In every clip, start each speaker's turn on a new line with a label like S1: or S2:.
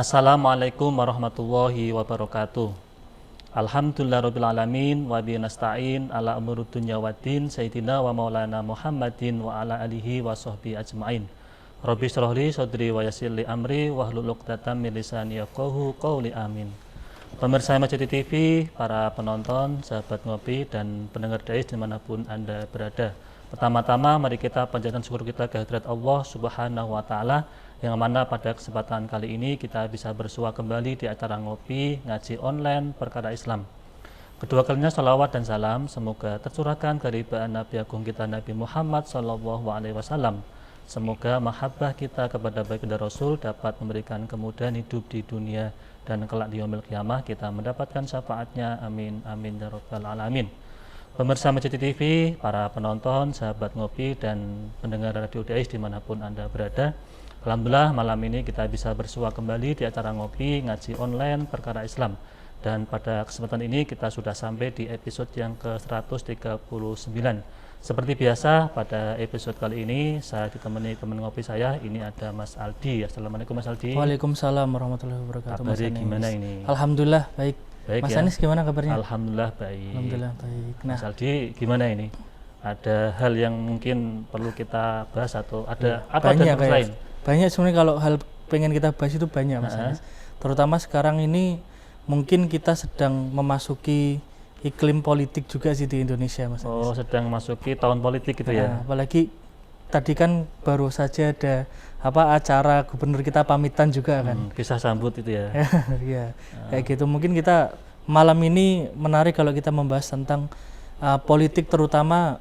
S1: Assalamualaikum warahmatullahi wabarakatuh. Alhamdulillahirabbil alamin wa bihi nasta'in ala umurud dunya waddin sayyidina wa maulana Muhammadin wa ala alihi wa sahbihi ajmain. Rabbi shrah li sadri wa yassir li amri wahlul 'uqdatam min lisani yafqahu qawli amin. Pemirsa Masjid TV, para penonton, sahabat ngopi dan pendengar Dais dimanapun Anda berada. Pertama-tama mari kita panjatkan syukur kita kehadirat Allah Subhanahu wa taala yang mana pada kesempatan kali ini kita bisa bersua kembali di acara ngopi ngaji online perkara Islam. Kedua kalinya salawat dan salam semoga tercurahkan keridhaan Nabi Agung kita Nabi Muhammad SAW. Semoga mahabbah kita kepada baginda Rasul dapat memberikan kemudahan hidup di dunia dan kelak di yaumil qiyamah kita mendapatkan syafaatnya. Amin amin ya rabbal alamin. Pemirsa Masjid TV, para penonton, sahabat ngopi dan pendengar radio Dais dimanapun Anda berada. Alhamdulillah malam ini kita bisa bersua kembali di acara ngopi ngaji online perkara Islam. Dan pada kesempatan ini kita sudah sampai di episode yang ke-139. Seperti biasa pada episode kali ini saya ditemani teman ngopi saya, ini ada Mas Aldi. Assalamualaikum Mas Aldi.
S2: Waalaikumsalam warahmatullahi wabarakatuh.
S1: Kabarnya gimana ini?
S2: Alhamdulillah baik.
S1: Baik
S2: Mas
S1: ya?
S2: Anis gimana kabarnya?
S1: Alhamdulillah baik.
S2: Alhamdulillah baik. Nah,
S1: Mas Aldi gimana ini? Ada hal yang mungkin perlu kita bahas atau ada apa
S2: banyak
S1: ada lain?
S2: Banyak sebenarnya kalau hal pengen kita bahas itu banyak Mas Anis. Terutama sekarang ini mungkin kita sedang memasuki iklim politik juga sih di Indonesia Mas Anis.
S1: Oh, sedang masuki tahun politik gitu ya.
S2: Apalagi tadi kan baru saja ada acara gubernur kita pamitan juga kan.
S1: Bisa sambut itu ya.
S2: Iya. Kayak gitu. Mungkin kita malam ini menarik kalau kita membahas tentang politik, terutama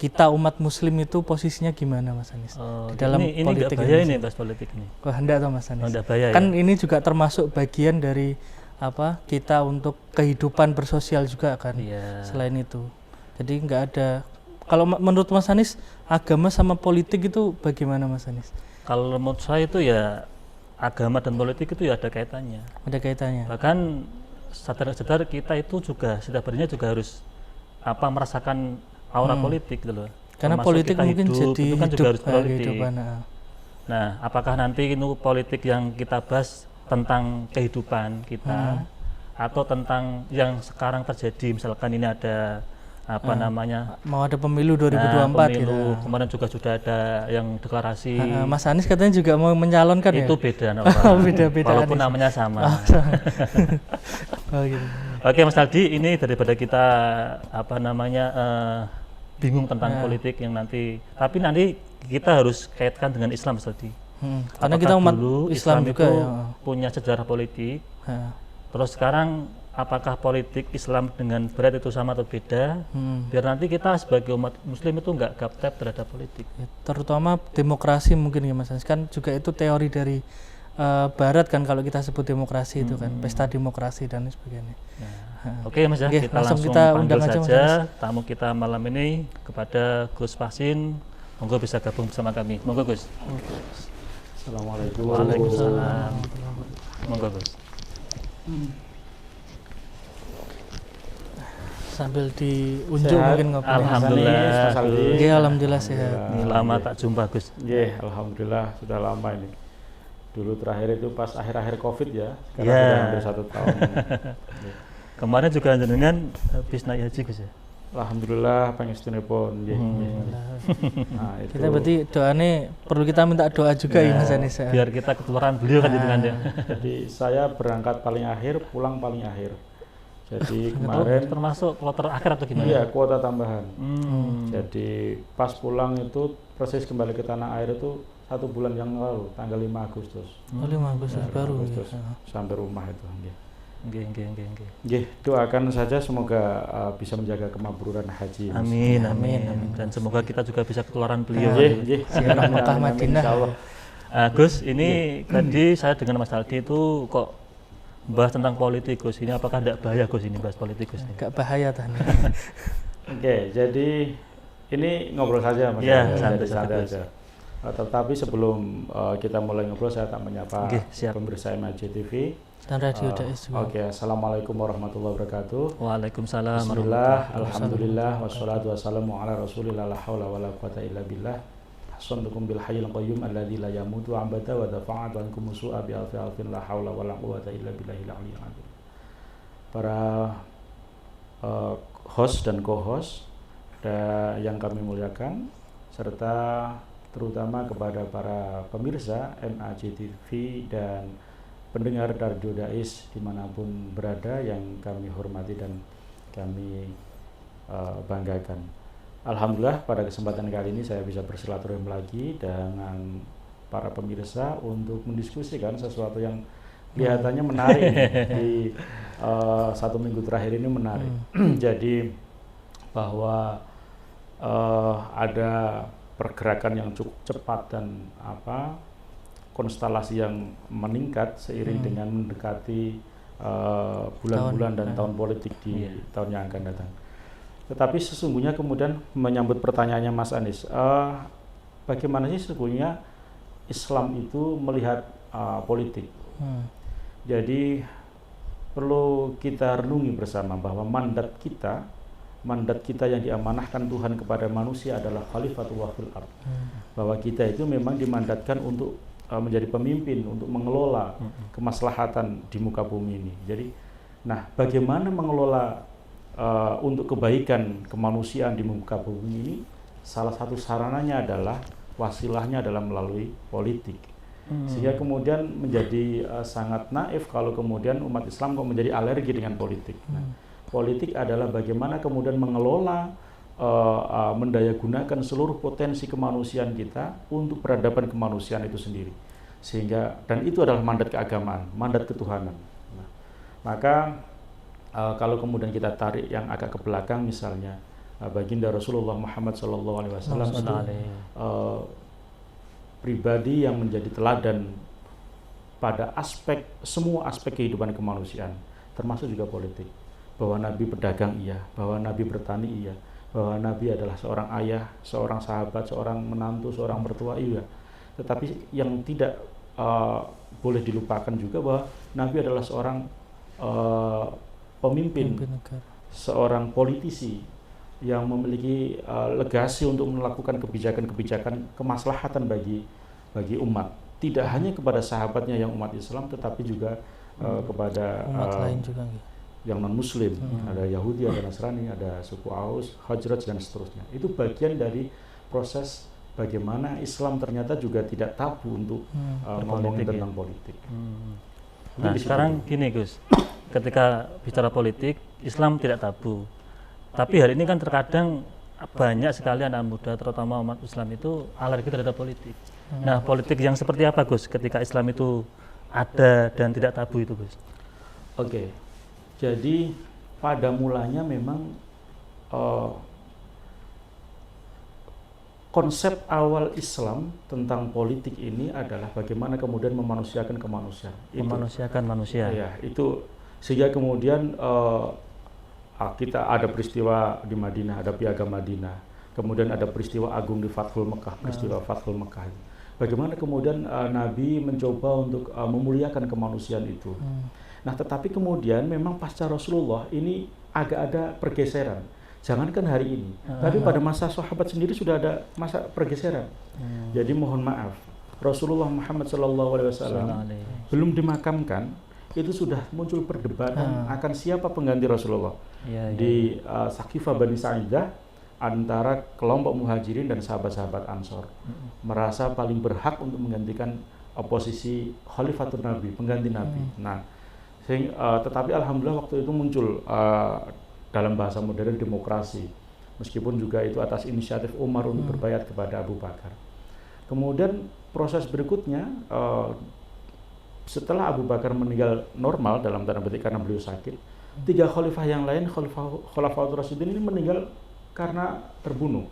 S2: kita umat muslim itu posisinya gimana Mas Anis di dalam
S1: ini
S2: politik
S1: bahaya ini bahas politik ini.
S2: Wah, enggak toh Mas Anis.
S1: Enggak bahaya
S2: Kan
S1: ya?
S2: ini juga termasuk bagian dari kita untuk kehidupan bersosial juga kan.
S1: Iya.
S2: Selain itu. Jadi enggak ada, kalau menurut Mas Anis agama sama politik itu bagaimana Mas Anis?
S1: Kalau menurut saya itu ya agama dan politik itu ya ada kaitannya.
S2: Ada kaitannya.
S1: Bahkan sadar-sadar kita itu juga sebenarnya juga harus merasakan aura politik gitu loh.
S2: Karena
S1: Termasuk
S2: politik
S1: kita
S2: mungkin
S1: hidup,
S2: jadi
S1: itu kan juga harus politik.
S2: kehidupan.
S1: Nah, apakah nanti itu politik yang kita bahas tentang kehidupan kita atau tentang yang sekarang terjadi, misalkan ini ada
S2: mau ada pemilu 2024
S1: pemilu,
S2: gitu.
S1: kemarin juga sudah ada yang deklarasi.
S2: Mas Anies katanya juga mau menyalonkan
S1: itu
S2: ya?
S1: beda
S2: Beda-beda
S1: walaupun
S2: Anies.
S1: namanya sama.
S2: Gitu.
S1: Oke Mas Aldi, ini daripada kita bingung tentang politik yang nanti, tapi nanti kita harus kaitkan dengan Islam Mas Aldi.
S2: Karena kita umat
S1: dulu
S2: Islam juga
S1: itu
S2: ya.
S1: punya sejarah politik. Terus sekarang apakah politik Islam dengan berat itu sama atau beda? Biar nanti kita sebagai umat muslim itu nggak gaptep terhadap politik.
S2: Ya, terutama demokrasi mungkin ya Mas Anies, kan juga itu teori dari Barat kan kalau kita sebut demokrasi itu kan, pesta demokrasi dan sebagainya.
S1: Oke Mas ya,
S2: Oke,
S1: kita langsung
S2: kita
S1: panggil
S2: undang aja,
S1: saja tamu kita malam ini kepada Gus Fasin. Monggo bisa gabung bersama kami. Monggo Gus.
S3: Assalamualaikum.
S1: Waalaikumsalam. Monggo Gus.
S2: Sambil diunjuk
S3: Sehat.
S2: mungkin ngobrol.
S1: Alhamdulillah.
S3: Mas Aldi.
S2: Iya, alhamdulillah sehat.
S1: Ini lama tak jumpa Gus.
S3: Alhamdulillah sudah lama ini. Dulu terakhir itu pas akhir-akhir Covid ya. Sekarang
S1: Ya.
S3: sudah hampir 1 tahun.
S1: Kemarin juga jenengan habis naik haji Gus ya.
S3: Alhamdulillah pangestunipun nggih. Nah, itu
S2: Kita berarti doanya perlu kita minta doa juga ya Mas Anies.
S1: Biar kita ketularan beliau kan jenengan ya.
S3: jadi saya berangkat paling akhir, pulang paling akhir. Jadi kemarin
S1: Termasuk kloter akhir atau gimana?
S3: iya kuota tambahan. Jadi pas pulang itu proses kembali ke tanah air itu 1 bulan yang lalu, tanggal 5 Agustus.
S2: Oh, 5 Agustus baru.
S3: Agustus
S2: Ya.
S3: sampai rumah itu.
S1: Nggih.
S3: Nggih, doakan saja semoga bisa menjaga kemakburan haji.
S1: Amin. Dan semoga kita juga bisa ketularan beliau.
S3: Nggih.
S2: Ziarah Mekah
S3: Amin,
S2: Madinah.
S3: insyaallah.
S1: Gus, ini tadi saya dengan Mas Aldi itu kok bahas tentang politik Gus. Ini apakah tidak bahaya Gus ini bahas politik Gus?
S2: Gak bahaya tadi.
S3: Oke, jadi ini ngobrol saja Mas.
S1: Iya,
S3: Jadi
S1: santai
S3: aja. Tetapi sebelum kita mulai ngobrol saya tak menyapa
S1: Oke, siap.
S3: pemirsa MAJ TV.
S2: Dan radio Dais juga.
S3: Oke, assalamualaikum warahmatullahi wabarakatuh.
S1: Waalaikumsalam.
S3: Bismillah, alhamdulillah, wassalatu wassalamu ala rasulillah, la haula wa la quwata illa billah. ahsantukum bil hayyil qayyum alladzi la yamutu abada wa dafa'tu ankum su'a bi alfi alfin la haula wala quwwata illa billahil aliyyil azim. Para host dan co-host yang kami muliakan, serta terutama kepada para pemirsa MAJ TV dan pendengar Radio Dais dimanapun berada yang kami hormati dan kami banggakan. Alhamdulillah pada kesempatan kali ini saya bisa bersilaturahim lagi dengan para pemirsa untuk mendiskusikan sesuatu yang kelihatannya menarik di 1 minggu terakhir ini menarik. Jadi bahwa ada pergerakan yang cukup cepat dan konstelasi yang meningkat seiring dengan mendekati bulan-bulan dan tahun politik di tahun yang akan datang. Tetapi sesungguhnya kemudian menyambut pertanyaannya Mas Anies, bagaimana sih sesungguhnya Islam itu melihat politik? Jadi perlu kita renungi bersama bahwa mandat kita yang diamanahkan Tuhan kepada manusia adalah khalifatullah fil ardh. Bahwa kita itu memang dimandatkan untuk menjadi pemimpin, untuk mengelola kemaslahatan di muka bumi ini. Jadi, nah bagaimana mengelola untuk kebaikan kemanusiaan di muka bumi ini? Salah satu sarananya adalah, wasilahnya adalah melalui politik. Sehingga kemudian menjadi sangat naif kalau kemudian umat Islam kok menjadi alergi dengan politik. Nah, politik adalah bagaimana kemudian mengelola, mendayagunakan seluruh potensi kemanusiaan kita untuk peradaban kemanusiaan itu sendiri. Sehingga, dan itu adalah mandat keagamaan, mandat ketuhanan. Nah, maka kalau kemudian kita tarik yang agak ke belakang, misalnya baginda Rasulullah Muhammad SAW pribadi yang menjadi teladan pada semua aspek kehidupan kemanusiaan, termasuk juga politik. Bahwa Nabi pedagang iya, bahwa Nabi bertani iya, bahwa Nabi adalah seorang ayah, seorang sahabat, seorang menantu, seorang mertua iya. Tetapi yang tidak boleh dilupakan juga bahwa Nabi adalah seorang pemimpin, seorang politisi yang memiliki legasi untuk melakukan kebijakan-kebijakan kemaslahatan bagi umat. Tidak hanya kepada sahabatnya yang umat Islam, tetapi juga kepada
S2: umat lain juga.
S3: Yang non-Muslim, ada Yahudi, ada Nasrani, ada suku Aus, Khazraj dan seterusnya. Itu bagian dari proses bagaimana Islam ternyata juga tidak tabu untuk ngomongin tentang politik.
S1: Nah sekarang gini Gus, ketika bicara politik, Islam tidak tabu. Tapi hari ini kan terkadang banyak sekali anak muda, terutama umat Islam itu alergi terhadap politik. Nah politik yang seperti apa Gus ketika Islam itu ada dan tidak tabu itu Gus?
S3: Oke. Jadi pada mulanya memang konsep awal Islam tentang politik ini adalah bagaimana kemudian memanusiakan kemanusiaan.
S1: Memanusiakan manusia.
S3: Ya, itu sehingga kemudian kita ada peristiwa di Madinah, ada Piagam Madinah, kemudian ada peristiwa agung di Fathul Mekah, peristiwa Fathul Mekah. Bagaimana kemudian Nabi mencoba untuk memuliakan kemanusiaan itu. Nah, tetapi kemudian memang pasca Rasulullah ini agak ada pergeseran. Jangankan hari ini, tapi pada masa sahabat sendiri sudah ada masa pergeseran. Jadi mohon maaf, Rasulullah Muhammad SAW belum dimakamkan, itu sudah muncul perdebatan akan siapa pengganti Rasulullah. Di Saqifah Bani Sa'idah antara kelompok muhajirin dan sahabat-sahabat Ansor merasa paling berhak untuk menggantikan posisi Khalifatul Nabi, pengganti Nabi. Nah, tetapi alhamdulillah waktu itu muncul dalam bahasa modern demokrasi, meskipun juga itu atas inisiatif Umar untuk berbaiat kepada Abu Bakar. Kemudian proses berikutnya, setelah Abu Bakar meninggal normal dalam tanda petik karena beliau sakit, 3 khalifah yang lain, Khulafaur Rasyidin ini meninggal karena terbunuh.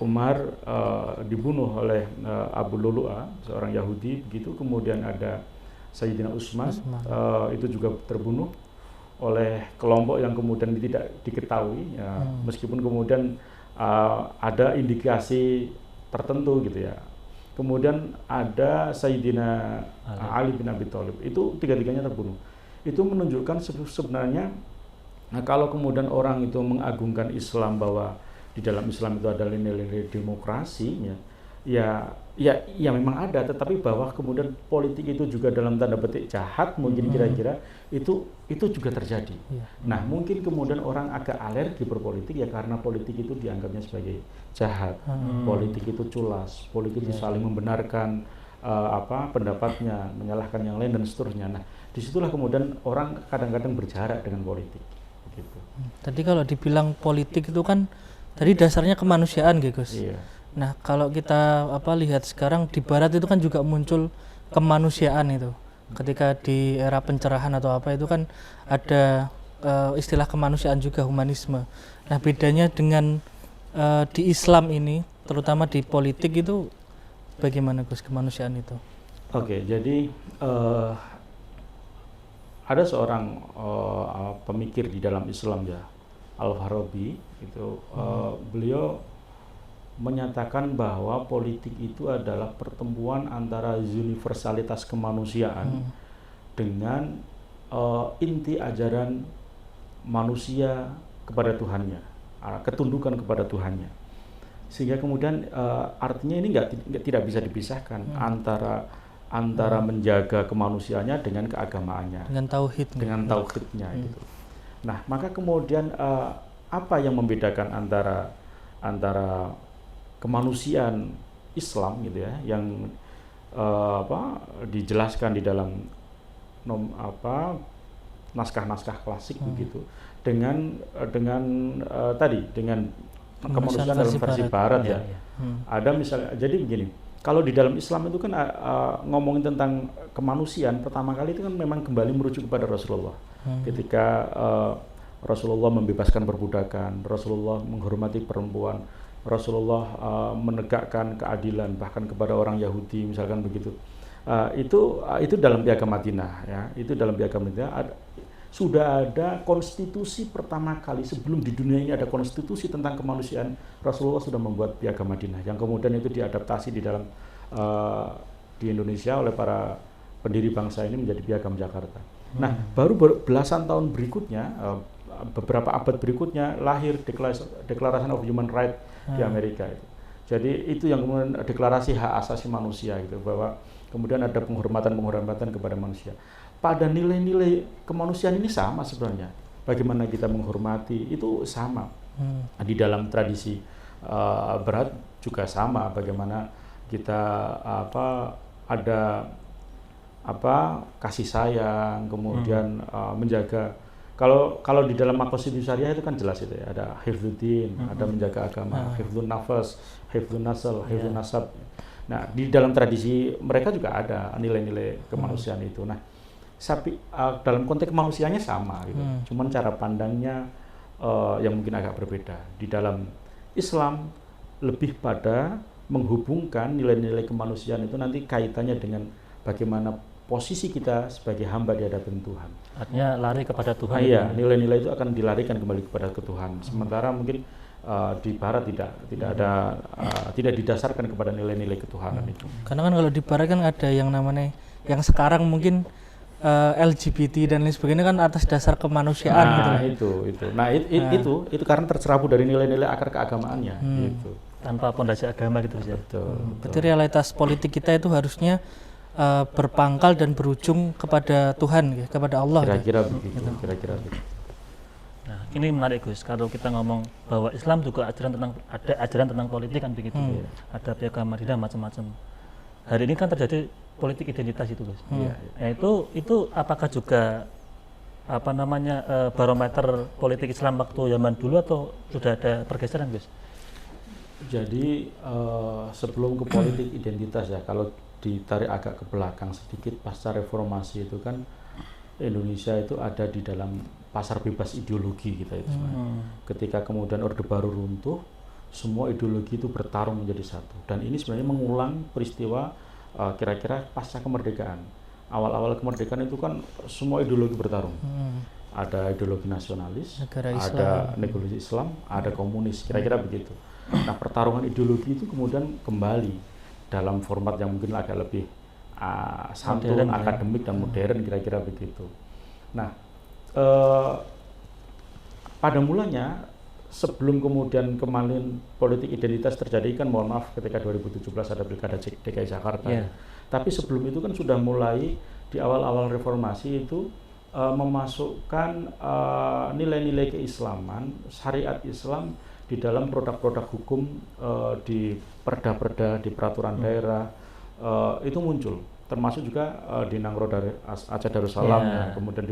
S3: Umar dibunuh oleh Abu Lulu'a, seorang Yahudi begitu. Kemudian ada Sayyidina Utsman. Itu juga terbunuh oleh kelompok yang kemudian tidak diketahui, ya, meskipun kemudian ada indikasi tertentu gitu ya. Kemudian ada Sayyidina Ali bin Abi Thalib, itu tiga-tiganya terbunuh. Itu menunjukkan sebenarnya, nah, kalau kemudian orang itu mengagungkan Islam, bahwa di dalam Islam itu ada nilai-nilai demokrasi, ya, ya memang ada, tetapi bahwa kemudian politik itu juga dalam tanda petik jahat mungkin kira-kira itu juga terjadi. Nah, mungkin kemudian orang agak alergi berpolitik ya karena politik itu dianggapnya sebagai jahat. Politik itu culas, politik itu saling membenarkan pendapatnya, menyalahkan yang lain dan seterusnya. Nah, disitulah kemudian orang kadang-kadang berjarak dengan politik. Gitu.
S2: Tadi kalau dibilang politik itu kan tadi dasarnya kemanusiaan, gitu, Gus.
S3: Iya.
S2: Nah, kalau kita lihat sekarang di Barat itu kan juga muncul kemanusiaan itu. Ketika di era pencerahan atau apa itu kan ada istilah kemanusiaan juga, humanisme. Nah, bedanya dengan di Islam ini, terutama di politik itu bagaimana, Gus, kemanusiaan itu?
S3: Oke, jadi ada seorang pemikir di dalam Islam ya, Al-Farabi itu beliau menyatakan bahwa politik itu adalah pertemuan antara universalitas kemanusiaan dengan inti ajaran manusia kepada Tuhannya, ketundukan kepada Tuhannya. Sehingga kemudian artinya ini tidak bisa dipisahkan antara menjaga kemanusiaannya dengan keagamaannya, dengan tauhidnya gitu. Nah, maka kemudian apa yang membedakan antara kemanusiaan Islam gitu ya, yang dijelaskan di dalam naskah-naskah klasik begitu, dengan kemanusiaan dalam versi Barat ya. Ada misalnya, jadi begini, kalau di dalam Islam itu kan ngomongin tentang kemanusiaan pertama kali itu kan memang kembali merujuk kepada Rasulullah. Ketika Rasulullah membebaskan perbudakan, Rasulullah menghormati perempuan, Rasulullah menegakkan keadilan bahkan kepada orang Yahudi misalkan begitu. Itu dalam Piagam Madinah ya. Itu dalam Piagam Madinah sudah ada konstitusi pertama kali sebelum di dunia ini ada konstitusi tentang kemanusiaan. Rasulullah sudah membuat Piagam Madinah yang kemudian itu diadaptasi di dalam di Indonesia oleh para pendiri bangsa ini menjadi Piagam Jakarta. Nah, baru belasan tahun berikutnya, beberapa abad berikutnya lahir Declaration of Human Rights di Amerika itu. Jadi itu yang kemudian deklarasi hak asasi manusia gitu, bahwa kemudian ada penghormatan kepada manusia. Pada nilai-nilai kemanusiaan ini sama sebenarnya. Bagaimana kita menghormati itu sama. Di dalam tradisi Barat juga sama. Bagaimana kita ada kasih sayang, kemudian menjaga. Kalau di dalam konstitusi syariah itu kan jelas itu ya, ada hifdzuddin, ada menjaga agama, hifdzun nafas, hifdzun nasl, hifdzun nasab. Nah, di dalam tradisi mereka juga ada nilai-nilai kemanusiaan itu. Nah, dalam konteks kemanusiaannya sama gitu. Cuman cara pandangnya yang mungkin agak berbeda. Di dalam Islam lebih pada menghubungkan nilai-nilai kemanusiaan itu nanti kaitannya dengan bagaimana posisi kita sebagai hamba di hadapan Tuhan.
S1: Artinya lari kepada Tuhan.
S3: Iya, nilai-nilai itu akan dilarikan kembali kepada Tuhan. Sementara mungkin di Barat tidak didasarkan kepada nilai-nilai ketuhanan itu.
S2: Karena kan kalau di Barat kan ada yang namanya yang sekarang mungkin LGBT dan lain sebagainya kan atas dasar kemanusiaan
S3: gitu. Nah, itu karena tercerabut dari nilai-nilai akar keagamaannya gitu.
S1: Tanpa pondasi agama gitu ya.
S3: Betul.
S2: Berarti realitas politik kita itu harusnya berpangkal dan berujung kepada Tuhan, ya, kepada Allah.
S3: Kira-kira begitu.
S1: Nah, ini menarik, Gus. Kalau kita ngomong bahwa Islam juga ada ajaran tentang politik kan begitu. Ada Piagam Madinah macam-macam. Hari ini kan terjadi politik identitas itu, Gus. Nah, itu apakah juga barometer politik Islam waktu zaman dulu atau sudah ada pergeseran, Gus?
S3: Jadi sebelum ke politik identitas ya, kalau ditarik agak ke belakang sedikit pasca reformasi itu kan Indonesia itu ada di dalam pasar bebas ideologi kita itu. Ketika kemudian Orde Baru runtuh, semua ideologi itu bertarung menjadi satu. Dan ini sebenarnya mengulang peristiwa kira-kira pasca kemerdekaan. Awal-awal kemerdekaan itu kan semua ideologi bertarung. Ada ideologi nasionalis, ada ideologi Islam, ada komunis, kira-kira begitu. Nah, pertarungan ideologi itu kemudian kembali dalam format yang mungkin agak lebih santun, akademik dan modern, kira-kira begitu. Nah, pada mulanya sebelum kemudian kemarin politik identitas terjadi kan, mohon maaf, ketika 2017 ada Pilkada DKI Jakarta.
S1: Yeah.
S3: Tapi sebelum itu kan sudah mulai di awal-awal reformasi itu memasukkan nilai-nilai keislaman, syariat Islam di dalam produk-produk hukum, di perda-perda, di peraturan daerah, itu muncul. Termasuk juga di Nangro Aceh Darussalam,
S1: Yeah.
S3: kemudian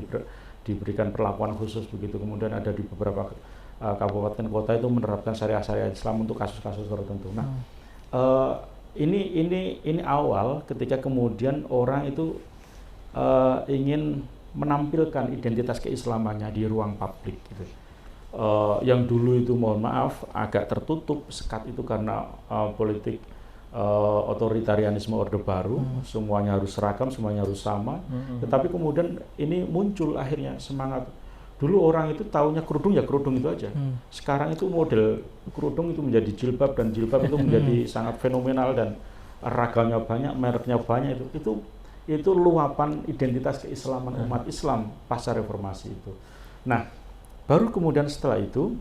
S3: diberikan perlakuan khusus begitu. Kemudian ada di beberapa kabupaten kota itu menerapkan syariat Islam untuk kasus-kasus tertentu. Nah, ini awal ketika kemudian orang itu ingin menampilkan identitas keislamannya di ruang publik gitu. Yang dulu itu mohon maaf agak tertutup sekat itu karena politik otoritarianisme Orde Baru, semuanya harus seragam, semuanya harus sama. Tetapi kemudian ini muncul akhirnya semangat. Dulu orang itu taunya kerudung, ya kerudung itu aja. Sekarang itu model kerudung itu menjadi jilbab, dan jilbab itu menjadi sangat fenomenal dan ragamnya banyak, mereknya banyak. Itu luapan identitas keislaman umat Islam pasca reformasi itu. Nah, baru kemudian setelah itu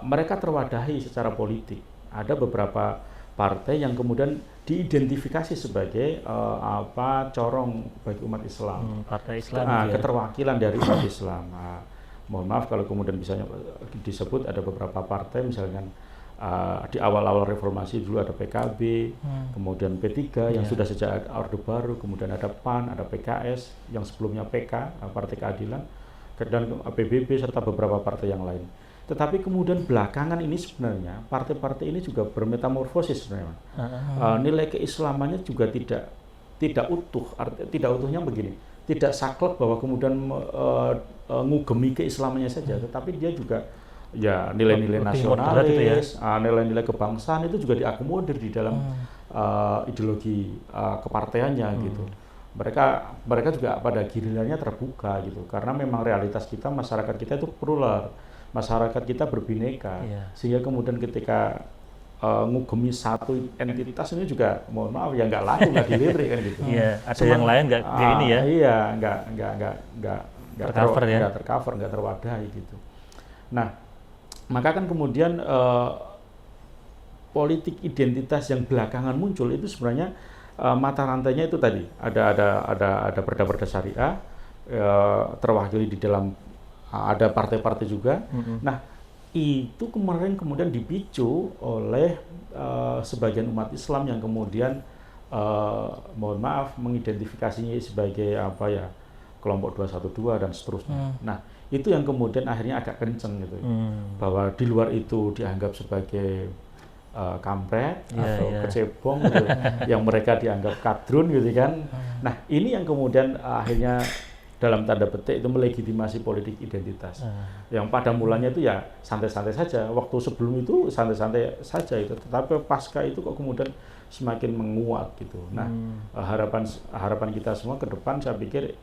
S3: mereka terwadahi secara politik. Ada beberapa partai yang kemudian diidentifikasi sebagai corong bagi umat Islam.
S1: Partai Islam.
S3: Keterwakilan dari umat Islam. Mohon maaf kalau kemudian misalnya disebut ada beberapa partai, misalnya di awal-awal reformasi dulu ada PKB, kemudian P3 yang sudah sejak Orde Baru, kemudian ada PAN, ada PKS, yang sebelumnya PK, Partai Keadilan, dan PBB serta beberapa partai yang lain. Tetapi kemudian belakangan ini sebenarnya partai-partai ini juga bermetamorfosis sebenarnya. Nilai keislamannya juga tidak utuh. Tidak utuhnya begini, tidak saklek bahwa kemudian ngugemi keislamannya saja, tetapi dia juga ya nilai-nilai nasionalis, nilai-nilai kebangsaan itu juga diakomodir di dalam ideologi kepartaiannya gitu. Mereka juga pada gilirannya terbuka gitu, karena memang realitas kita, masyarakat kita itu plural. Masyarakat kita berbineka, sehingga kemudian ketika ngugemi satu entitas ini juga mohon maaf ya nggak laku, nggak dilirik kan gitu.
S1: Ada yang lain nggak kayak ini ya?
S3: Iya, nggak tercover, nggak terwadahi gitu. Nah, maka kan kemudian politik identitas yang belakangan muncul itu sebenarnya mata rantainya itu tadi ada perda-perda syariah, terwakili di dalam ada partai-partai juga. Nah, itu kemarin kemudian dipicu oleh sebagian umat Islam yang kemudian mohon maaf mengidentifikasinya sebagai kelompok 212 dan seterusnya. Nah, itu yang kemudian akhirnya agak kenceng gitu, bahwa di luar itu dianggap sebagai kampret atau kecebong gitu, yang mereka dianggap kadrun gitu kan. Nah, ini yang kemudian akhirnya dalam tanda petik itu melegitimasi politik identitas. Yang pada mulanya itu ya santai-santai saja, waktu sebelum itu santai-santai saja itu, tetapi pasca itu kok kemudian semakin menguat gitu. Nah, harapan kita semua ke depan, saya pikir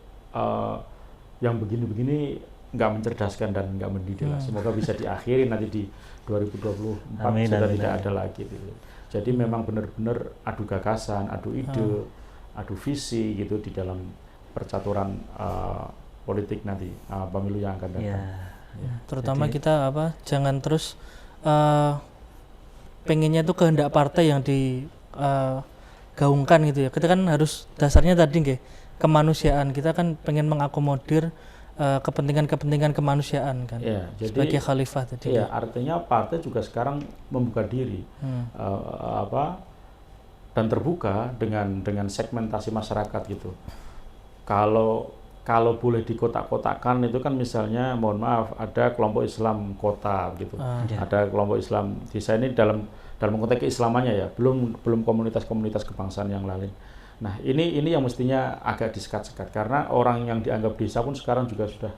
S3: yang begini-begini nggak mencerdaskan dan nggak mendidik. Semoga bisa diakhiri nanti di 2024 sudah tidak ada lagi gitu. Jadi memang benar-benar adu gagasan, adu ide, adu visi gitu di dalam percaturan politik nanti pemilu yang akan datang.
S2: Terutama kita jangan terus pengennya itu kehendak partai yang digaungkan gitu ya. Kita kan harus dasarnya tadi kemanusiaan, kita kan pengen mengakomodir kepentingan kemanusiaan kan, jadi, sebagai khalifah tadi.
S3: Iya, artinya partai juga sekarang membuka diri dan terbuka dengan segmentasi masyarakat gitu. Kalau boleh dikotak-kotakan itu kan, misalnya mohon maaf ada kelompok Islam kota gitu, ada kelompok Islam desa, ini dalam konteks keislamannya ya, belum komunitas-komunitas kebangsaan yang lain. Nah, ini yang mestinya agak disekat-sekat, karena orang yang dianggap desa pun sekarang juga sudah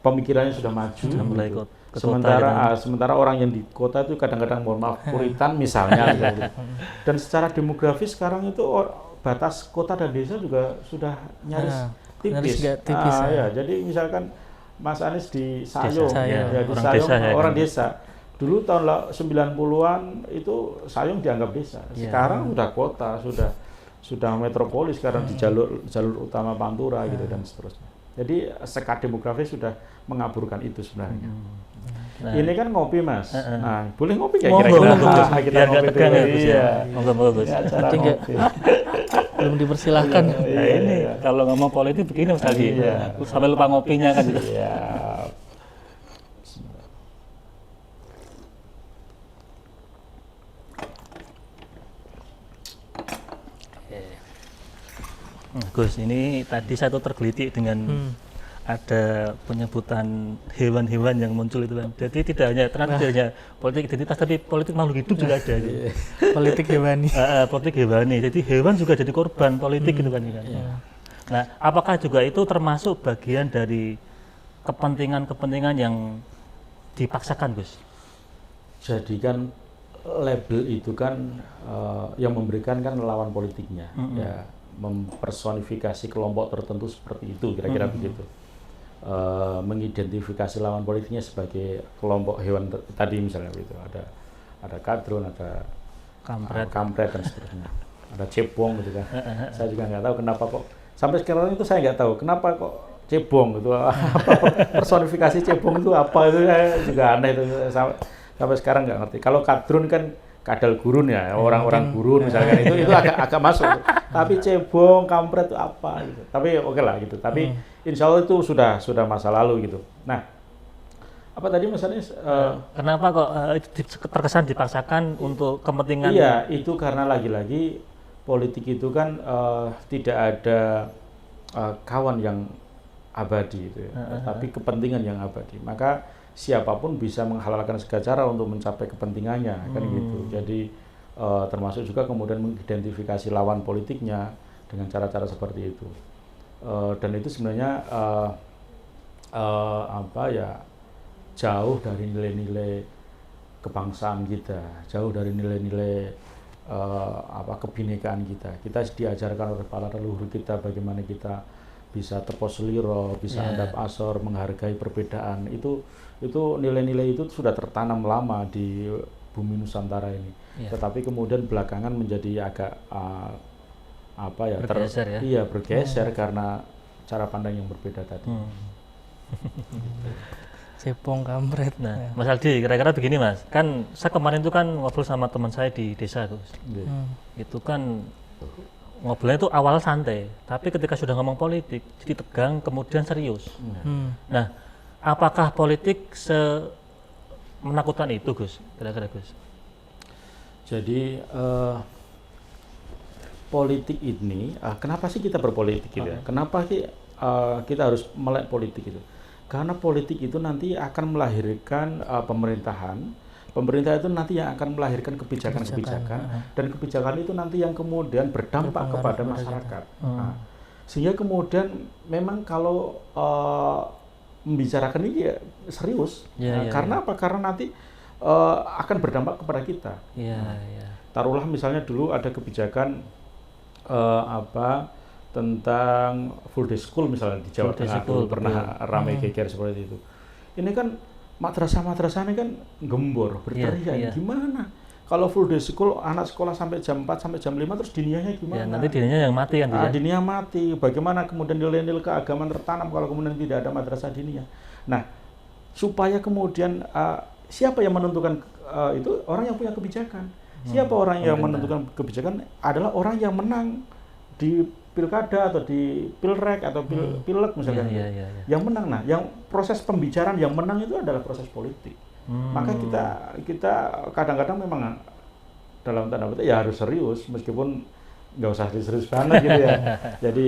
S3: pemikirannya sudah maju.
S1: Mulai
S3: gitu. Sementara orang yang di kota itu kadang-kadang mohon maaf puritan misalnya gitu. Dan secara demografis sekarang itu batas kota dan desa juga sudah nyaris tipis. Ya, jadi misalkan Mas Anies di Sayong, orang desa. Dulu tahun 90-an itu Sayong dianggap desa. Sekarang sudah kota, sudah metropolis sekarang di jalur utama Pantura gitu dan seterusnya. Jadi sekat demografis sudah mengaburkan itu sebenarnya.
S1: Nah,
S3: ini kan ngopi Mas. Nah, boleh ngopi nggak
S1: monggo,
S3: kira-kira?
S1: monggo, Gus.
S3: Kita
S1: Biar nggak
S3: ngopi
S1: tegang
S3: dulu.
S1: ya, Gus, ya.
S3: Iya.
S1: Monggo, Gus.
S3: Ini acara
S2: Nanti nggak-
S3: ngopi.
S2: Belum dipersilahkan.
S1: Nah, ini kalau ngomong politik begini Mas Aldi.
S3: Iya.
S1: Sampai lupa ngopinya kan.
S3: Iya.
S1: Gus, ini tadi saya tuh tergelitik dengan ada penyebutan hewan-hewan yang muncul itu kan. Jadi tidak hanya politik identitas, tapi politik makhluk hidup juga ada. Gitu.
S2: Politik hewani.
S1: Politik hewani. Jadi hewan juga jadi korban politik gitu kan. Nah, apakah juga itu termasuk bagian dari kepentingan-kepentingan yang dipaksakan, Gus?
S3: Jadi kan label itu kan yang memberikan kan lawan politiknya, ya mempersonifikasi kelompok tertentu seperti itu, kira-kira begitu. Mengidentifikasi lawan politiknya sebagai kelompok hewan tadi misalnya begitu. Ada kadrun, ada kampret dan seterusnya. Ada cebong gitu kan. Saya juga nggak tahu kenapa kok sampai sekarang itu saya nggak tahu kenapa kok cebong gitu. Apa personifikasi cebong itu apa itu saya juga aneh itu sampai sekarang nggak ngerti. Kalau kadrun kan kadal gurun ya, orang-orang gurun misalkan itu agak masuk. Tapi cebong, kampret itu apa gitu. Tapi oke lah gitu. Tapi insya Allah itu sudah masa lalu gitu. Nah, apa tadi misalnya?
S1: Kenapa kok terkesan dipaksakan untuk kepentingan?
S3: Iya, itu karena lagi-lagi politik itu kan tidak ada kawan yang abadi itu ya, tapi kepentingan yang abadi. Maka siapapun bisa menghalalkan segala cara untuk mencapai kepentingannya, kan gitu. Jadi termasuk juga kemudian mengidentifikasi lawan politiknya dengan cara-cara seperti itu. Dan itu sebenarnya jauh dari nilai-nilai kebangsaan kita, jauh dari nilai-nilai kebinekaan kita. Kita diajarkan oleh para leluhur kita bagaimana kita bisa terposeliro, bisa andap asor, menghargai perbedaan. Itu nilai-nilai itu sudah tertanam lama di bumi Nusantara ini. Tetapi kemudian belakangan menjadi agak
S1: bergeser,
S3: bergeser karena cara pandang yang berbeda tadi.
S2: Cebong, kampret.
S1: Nah, Mas Aldi, kira-kira begini Mas, kan saya kemarin itu kan ngobrol sama teman saya di desa Gus. Itu kan ngobrolnya itu awal santai, tapi ketika sudah ngomong politik jadi tegang, kemudian serius. Nah, apakah politik menakutkan itu Gus? Kira-kira Gus?
S3: Jadi politik ini, kenapa sih kita berpolitik gitu ya? Kenapa sih kita harus melek politik itu? Karena politik itu nanti akan melahirkan pemerintahan. Pemerintah itu nanti yang akan melahirkan kebijakan-kebijakan, dan kebijakan itu nanti yang kemudian berdampak kepada masyarakat. Sehingga kemudian memang kalau membicarakan ini ya serius, karena apa? Karena nanti akan berdampak kepada kita. Taruhlah misalnya dulu ada kebijakan tentang full day school misalnya di Jawa Tengah dulu pernah ramai geger seperti itu. Ini kan madrasah ini kan gembor, berteriak gimana? Kalau full day school anak sekolah sampai jam 4 sampai jam 5 terus dinianya gimana?
S1: Nanti dinianya yang mati kan?
S3: Dininya mati. Bagaimana kemudian nilai-nilai keagamaan tertanam kalau kemudian tidak ada madrasah diniyah? Nah, supaya kemudian siapa yang menentukan itu? Orang yang punya kebijakan. Siapa orang yang menentukan kebijakan? Adalah orang yang menang di pilkada atau di pilrek atau pileg misalkan, yang menang. Nah, yang proses pembicaraan yang menang itu adalah proses politik. Maka kita kadang-kadang memang dalam tanda petik ya harus serius, meskipun nggak usah serius banget gitu ya. Jadi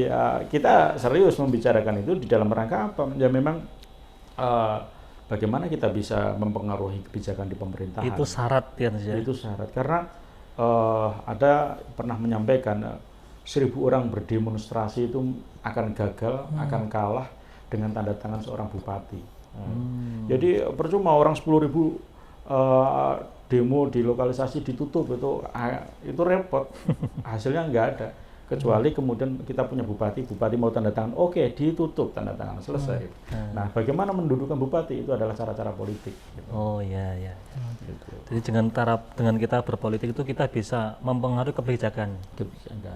S3: kita serius membicarakan itu di dalam rangka apa? Ya memang bagaimana kita bisa mempengaruhi kebijakan di pemerintahan.
S1: Itu syarat ya.
S3: Itu syarat karena ada pernah menyampaikan 1000 orang berdemonstrasi itu akan gagal, akan kalah dengan tanda tangan seorang bupati. Jadi percuma orang 10.000 demo di lokalisasi ditutup itu repot, hasilnya nggak ada. Kecuali kemudian kita punya bupati mau tanda tangan, oke ditutup, tanda tangan, selesai. Nah, bagaimana mendudukan bupati itu adalah cara-cara politik. Gitu.
S1: Oh iya. Gitu. Jadi dengan kita berpolitik itu kita bisa mempengaruhi kebijakan.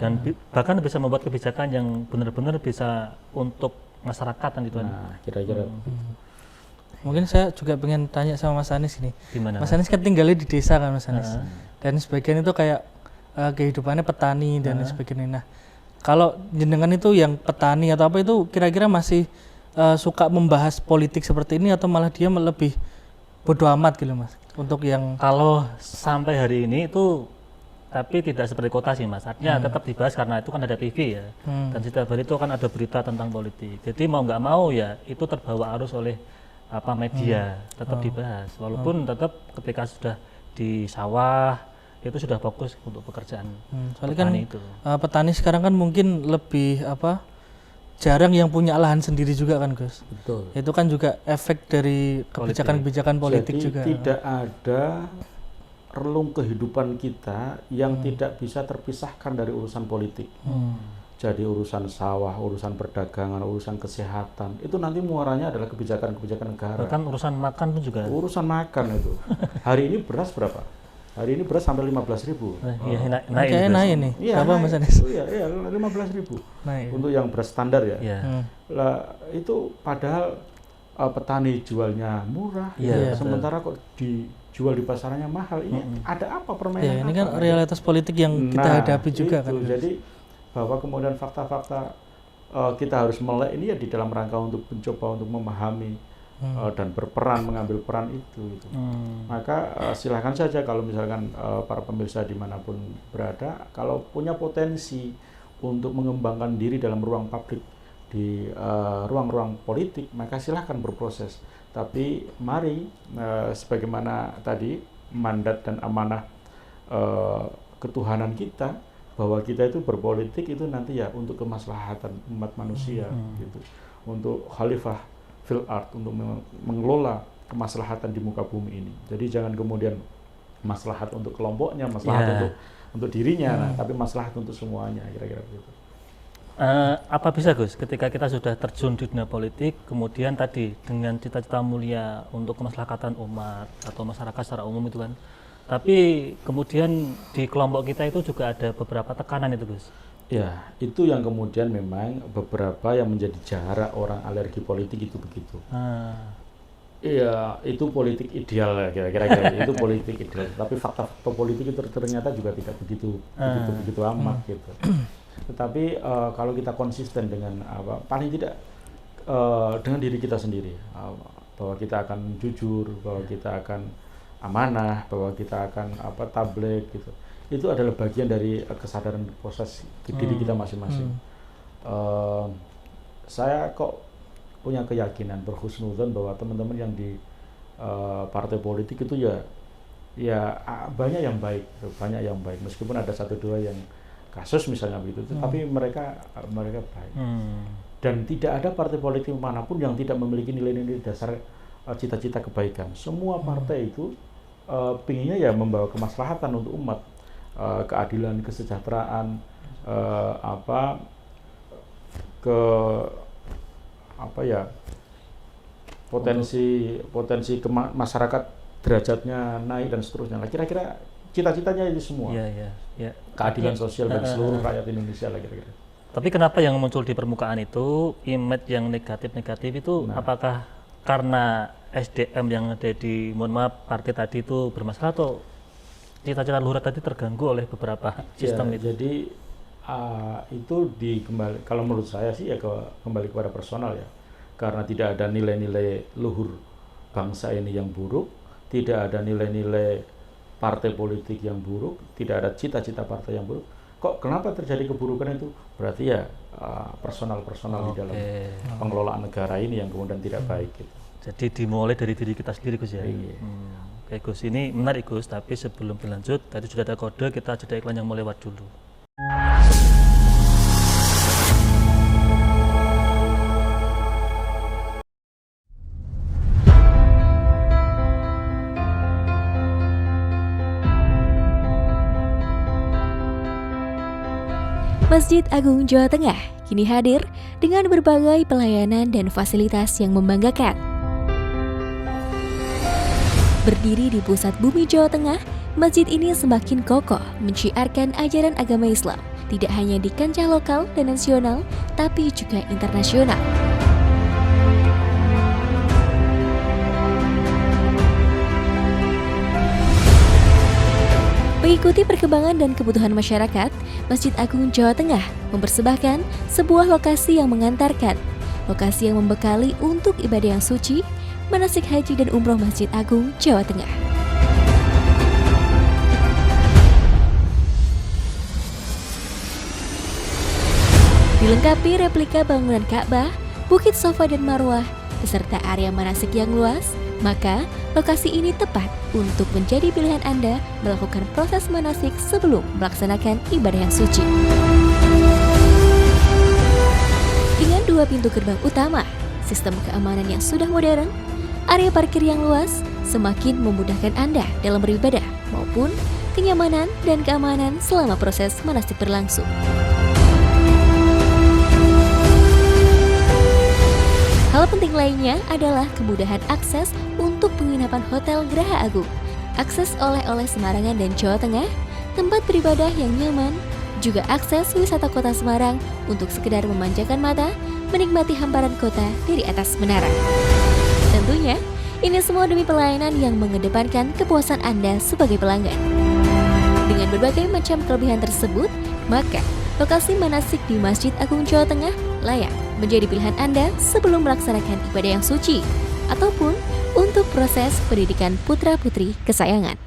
S1: Dan bahkan bisa membuat kebijakan yang benar-benar bisa untuk masyarakat kan gitu kan.
S3: Nah, kira-kira
S2: Mungkin saya juga pengen tanya sama Mas Anis ini.
S1: Gimana?
S2: Mas Anis kan tinggalnya di desa kan Mas Anis.
S1: Heeh.
S2: Dan sebagian itu kayak kehidupannya petani dan sebagainya. Nah, kalau jenengan itu yang petani atau apa itu kira-kira masih suka membahas politik seperti ini atau malah dia lebih bodo amat gitu Mas? Untuk yang
S1: Kalau sampai hari ini itu tapi tidak seperti kota sih Mas. Artinya tetap dibahas karena itu kan ada TV ya. Dan setiap hari itu kan ada berita tentang politik. Jadi mau nggak mau ya itu terbawa arus oleh media, tetap dibahas. Walaupun tetap ketika sudah di sawah itu sudah fokus untuk pekerjaan
S2: soalnya kan
S1: petani itu.
S2: petani sekarang kan mungkin lebih jarang yang punya lahan sendiri juga kan Gus.
S3: betul.
S2: Itu kan juga efek dari kebijakan-kebijakan politik
S3: Jadi
S2: juga.
S3: tidak ada relung kehidupan kita yang tidak bisa terpisahkan dari urusan politik. Jadi urusan sawah, urusan perdagangan, urusan kesehatan, itu nanti muaranya adalah kebijakan-kebijakan negara.
S1: Bahkan urusan makan pun juga.
S3: Urusan makan itu. Hari ini beras berapa? Hari ini beras sampai 15.000.
S1: Iya,
S2: Kayaknya naik nih.
S3: Iya,
S2: Apa
S3: naik.
S2: Mas Anis?
S3: Iya, 15.000.
S2: Naik.
S3: Untuk yang beras standar ya.
S1: Iya.
S3: Lah itu padahal petani jualnya murah,
S1: Iya,
S3: sementara kok dijual di pasarannya mahal. Ini ada apa permainan?
S2: Ya, ini kan
S3: apa?
S2: realitas politik yang kita hadapi juga
S3: itu.
S2: kan.
S3: Jadi bahwa kemudian fakta-fakta kita harus melek ini ya di dalam rangka untuk mencoba untuk memahami dan berperan mengambil peran itu. Gitu. Maka silahkan saja kalau misalkan para pemirsa dimanapun berada, kalau punya potensi untuk mengembangkan diri dalam ruang publik di ruang-ruang politik, maka silahkan berproses. Tapi mari sebagaimana tadi mandat dan amanah ketuhanan kita, bahwa kita itu berpolitik itu nanti ya untuk kemaslahatan umat manusia gitu, untuk khalifah fil ard, untuk mengelola kemaslahatan di muka bumi ini. Jadi jangan kemudian maslahat untuk kelompoknya, maslahat untuk dirinya, nah, tapi maslahat untuk semuanya, kira-kira begitu.
S1: Apa bisa Gus ketika kita sudah terjun di dunia politik, kemudian tadi dengan cita-cita mulia untuk kemaslahatan umat atau masyarakat secara umum itu kan, tapi kemudian di kelompok kita itu juga ada beberapa tekanan itu Gus.
S3: Ya, itu yang kemudian memang beberapa yang menjadi jarak orang alergi politik itu begitu. Iya, itu politik ideal ya, kira-kira itu politik ideal. Tapi fakta-fakta politik itu ternyata juga tidak begitu amat gitu. Tetapi kalau kita konsisten dengan paling tidak dengan diri kita sendiri, bahwa kita akan jujur, bahwa kita akan amanah, bahwa kita akan tabligh gitu. Itu adalah bagian dari kesadaran proses diri kita masing-masing. Saya kok punya keyakinan, berhusnudzon bahwa teman-teman yang di partai politik itu ya banyak yang baik, meskipun ada satu dua yang kasus misalnya begitu, tapi mereka baik. Dan tidak ada partai politik manapun yang tidak memiliki nilai-nilai dasar cita-cita kebaikan. Semua partai itu pinginnya ya membawa kemaslahatan untuk umat, keadilan, kesejahteraan, potensi masyarakat derajatnya naik dan seterusnya. Nah, kira-kira cita-citanya itu semua.
S1: Iya.
S3: Keadilan sosial bagi seluruh rakyat Indonesia lah kira-kira.
S1: Tapi kenapa yang muncul di permukaan itu image yang negatif-negatif itu apakah karena SDM yang ada di partai tadi itu bermasalah atau cita-cita luhur tadi terganggu oleh beberapa sistem itu?
S3: Jadi itu kalau menurut saya sih ya kembali kepada personal ya, karena tidak ada nilai-nilai luhur bangsa ini yang buruk, tidak ada nilai-nilai partai politik yang buruk, tidak ada cita-cita partai yang buruk. Kok kenapa terjadi keburukan itu? Berarti ya personal di dalam pengelolaan negara ini yang kemudian tidak baik gitu.
S1: Jadi dimulai dari diri kita sendiri Gus ya.
S3: Iya.
S1: Oke Gus, ini menarik Gus, tapi sebelum berlanjut tadi sudah ada kode, kita jeda iklan yang mau lewat dulu.
S4: Masjid Agung Jawa Tengah kini hadir dengan berbagai pelayanan dan fasilitas yang membanggakan. Berdiri di pusat bumi Jawa Tengah, masjid ini semakin kokoh menciarkan ajaran agama Islam, tidak hanya di kancah lokal dan nasional, tapi juga internasional. Mengikuti perkembangan dan kebutuhan masyarakat, Masjid Agung Jawa Tengah mempersembahkan sebuah lokasi yang mengantarkan, lokasi yang membekali untuk ibadah yang suci, manasik haji dan umroh Masjid Agung Jawa Tengah. Dilengkapi replika bangunan Ka'bah, Bukit Safa dan Marwah, beserta area manasik yang luas, maka lokasi ini tepat untuk menjadi pilihan Anda melakukan proses manasik sebelum melaksanakan ibadah yang suci. Dengan 2 pintu gerbang utama, sistem keamanan yang sudah modern, area parkir yang luas semakin memudahkan Anda dalam beribadah maupun kenyamanan dan keamanan selama proses manasik berlangsung. Hal penting lainnya adalah kemudahan akses untuk penginapan Hotel Geraha Agung, akses oleh-oleh Semarangan dan Jawa Tengah, tempat beribadah yang nyaman, juga akses wisata kota Semarang untuk sekedar memanjakan mata, menikmati hamparan kota dari atas menara. Tentunya, ini semua demi pelayanan yang mengedepankan kepuasan Anda sebagai pelanggan. Dengan berbagai macam kelebihan tersebut, maka lokasi manasik di Masjid Agung Jawa Tengah layak menjadi pilihan Anda sebelum melaksanakan ibadah yang suci ataupun untuk proses pendidikan putra-putri kesayangan.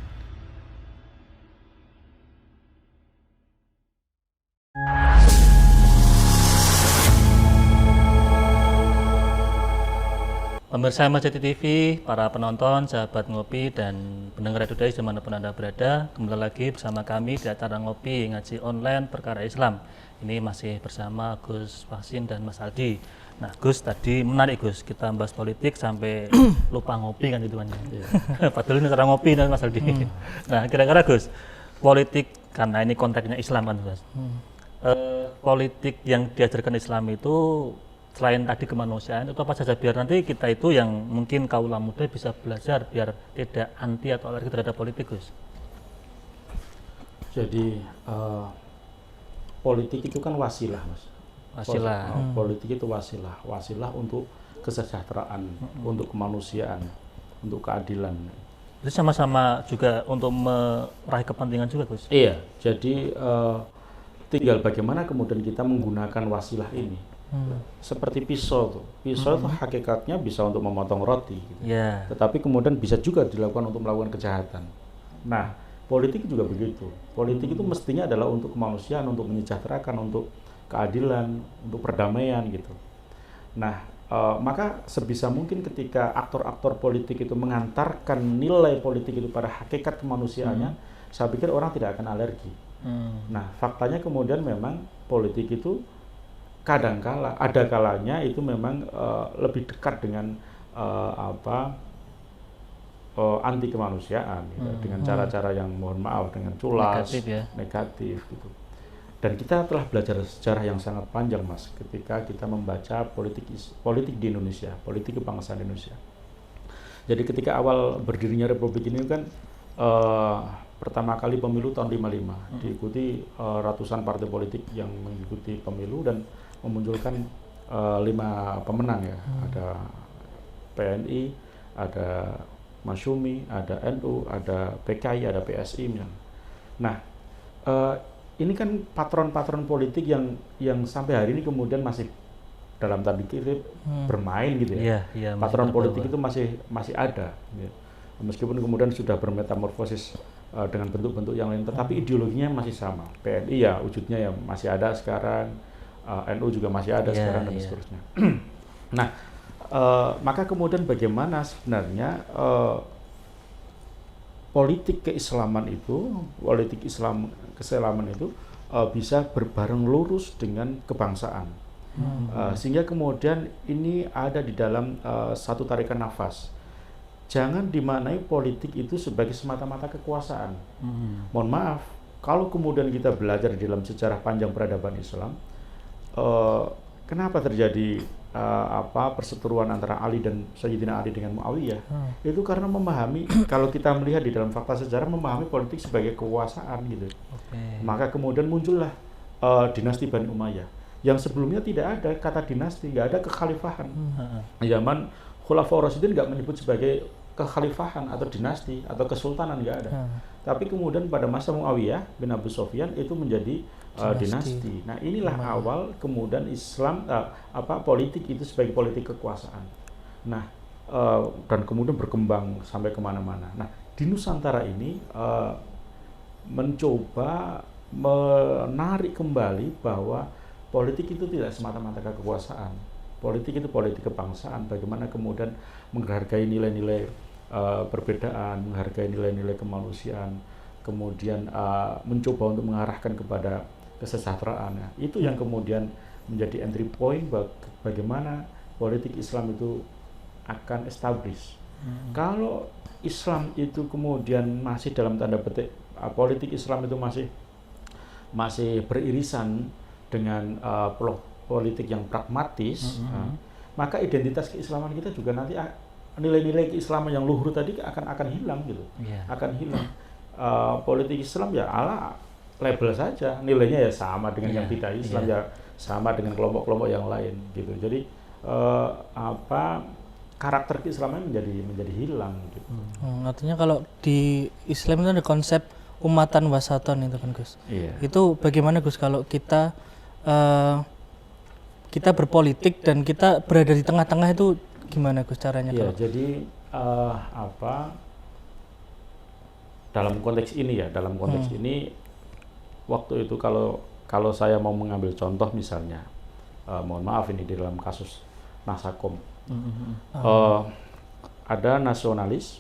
S1: Pemirsa Masjid TV, para penonton, sahabat ngopi, dan pendengar Radio Dai dimanapun Anda berada, kembali lagi bersama kami di acara ngopi ngaji online perkara Islam. Ini masih bersama Gus Fasin dan Mas Aldi. Nah, Gus, tadi menarik Gus, kita bahas politik sampai lupa ngopi kan itu kan. Padahal ini cara ngopi dan Mas Aldi. Nah, kira-kira Gus, politik karena ini konteksnya Islam kan Gus. Politik yang diajarkan Islam itu selain tadi kemanusiaan itu apa saja, biar nanti kita itu yang mungkin kaula muda bisa belajar biar tidak anti atau alergi terhadap politik Gus.
S3: Jadi politik itu kan wasilah Mas.
S1: Wasilah.
S3: Politik itu wasilah untuk kesejahteraan, untuk kemanusiaan, untuk keadilan.
S1: Itu sama-sama juga untuk meraih kepentingan juga Gus.
S3: Iya, jadi tinggal bagaimana kemudian kita menggunakan wasilah ini. Seperti pisau tuh. Pisau itu hakikatnya bisa untuk memotong roti gitu.
S1: Yeah.
S3: Tetapi kemudian bisa juga dilakukan untuk melakukan kejahatan. Nah, politik juga begitu. Politik itu mestinya adalah untuk kemanusiaan, untuk menyejahterakan, untuk keadilan, untuk perdamaian gitu. Nah, maka sebisa mungkin ketika aktor-aktor politik itu mengantarkan nilai politik itu pada hakikat kemanusiaannya, saya pikir orang tidak akan alergi. Nah, faktanya kemudian memang politik itu kadangkala, ada kalanya itu memang lebih dekat dengan anti kemanusiaan gitu, dengan cara-cara yang mohon maaf, dengan culas, negatif gitu. Dan kita telah belajar sejarah yang sangat panjang Mas, ketika kita membaca politik di Indonesia, politik kebangsaan Indonesia. Jadi ketika awal berdirinya Republik ini kan pertama kali pemilu tahun 55, diikuti ratusan partai politik yang mengikuti pemilu dan memunculkan 5 pemenang ya. Ada PNI, ada Masyumi, ada NU, ada PKI, ada PSI misalnya. Nah, ini kan patron-patron politik yang sampai hari ini kemudian masih dalam tanda kutip bermain gitu ya. Patron politik itu masih ada. Ya. Meskipun kemudian sudah bermetamorfosis dengan bentuk-bentuk yang lain, tetapi ideologinya masih sama. PNI ya wujudnya ya masih ada sekarang. NU juga masih ada sekarang dan seterusnya. Nah, maka kemudian bagaimana sebenarnya politik keislaman itu, keislaman itu bisa berbareng lurus dengan kebangsaan, sehingga kemudian ini ada di dalam satu tarikan nafas. Jangan dimaknai politik itu sebagai semata-mata kekuasaan. Mohon maaf, kalau kemudian kita belajar di dalam sejarah panjang peradaban Islam, kenapa terjadi perseteruan antara Ali dan Sayyidina Ali dengan Muawiyah? Itu karena memahami, kalau kita melihat di dalam fakta sejarah, memahami politik sebagai kekuasaan gitu. Maka kemudian muncullah dinasti Bani Umayyah yang sebelumnya tidak ada kata dinasti, nggak ada kekhalifahan. Zaman Khulafaur Rasyidin nggak menyebut sebagai kekhalifahan atau dinasti atau kesultanan, nggak ada. Tapi kemudian pada masa Muawiyah bin Abu Sufyan itu menjadi dinasti. Nah, inilah awal kemudian Islam politik itu sebagai politik kekuasaan. Nah, dan kemudian berkembang sampai kemana-mana. Nah, di Nusantara ini mencoba menarik kembali bahwa politik itu tidak semata-mata kekuasaan. Politik itu politik kebangsaan. Bagaimana kemudian menghargai nilai-nilai perbedaan, menghargai nilai-nilai kemanusiaan, kemudian mencoba untuk mengarahkan kepada kesejahteraan. Nah, itu yang kemudian menjadi entry point bagaimana politik Islam itu akan establish. Kalau Islam itu kemudian masih dalam tanda petik politik Islam itu masih beririsan dengan politik yang pragmatis, maka identitas keislaman kita juga nanti nilai-nilai keislaman yang luhur tadi akan hilang gitu, akan hilang. Politik Islam ya ala label saja, nilainya ya sama dengan yang tidak Islam, ya sama dengan kelompok-kelompok yang lain gitu. Jadi karakter keislaman menjadi hilang gitu.
S2: Artinya kalau di Islam itu ada konsep umatan wasaton itu kan Gus. Itu bagaimana Gus kalau kita berpolitik dan kita berada di tengah-tengah itu gimana Gus caranya?
S3: Jadi dalam konteks ini ini waktu itu kalau saya mau mengambil contoh misalnya, mohon maaf ini di dalam kasus Nasakom, ada nasionalis,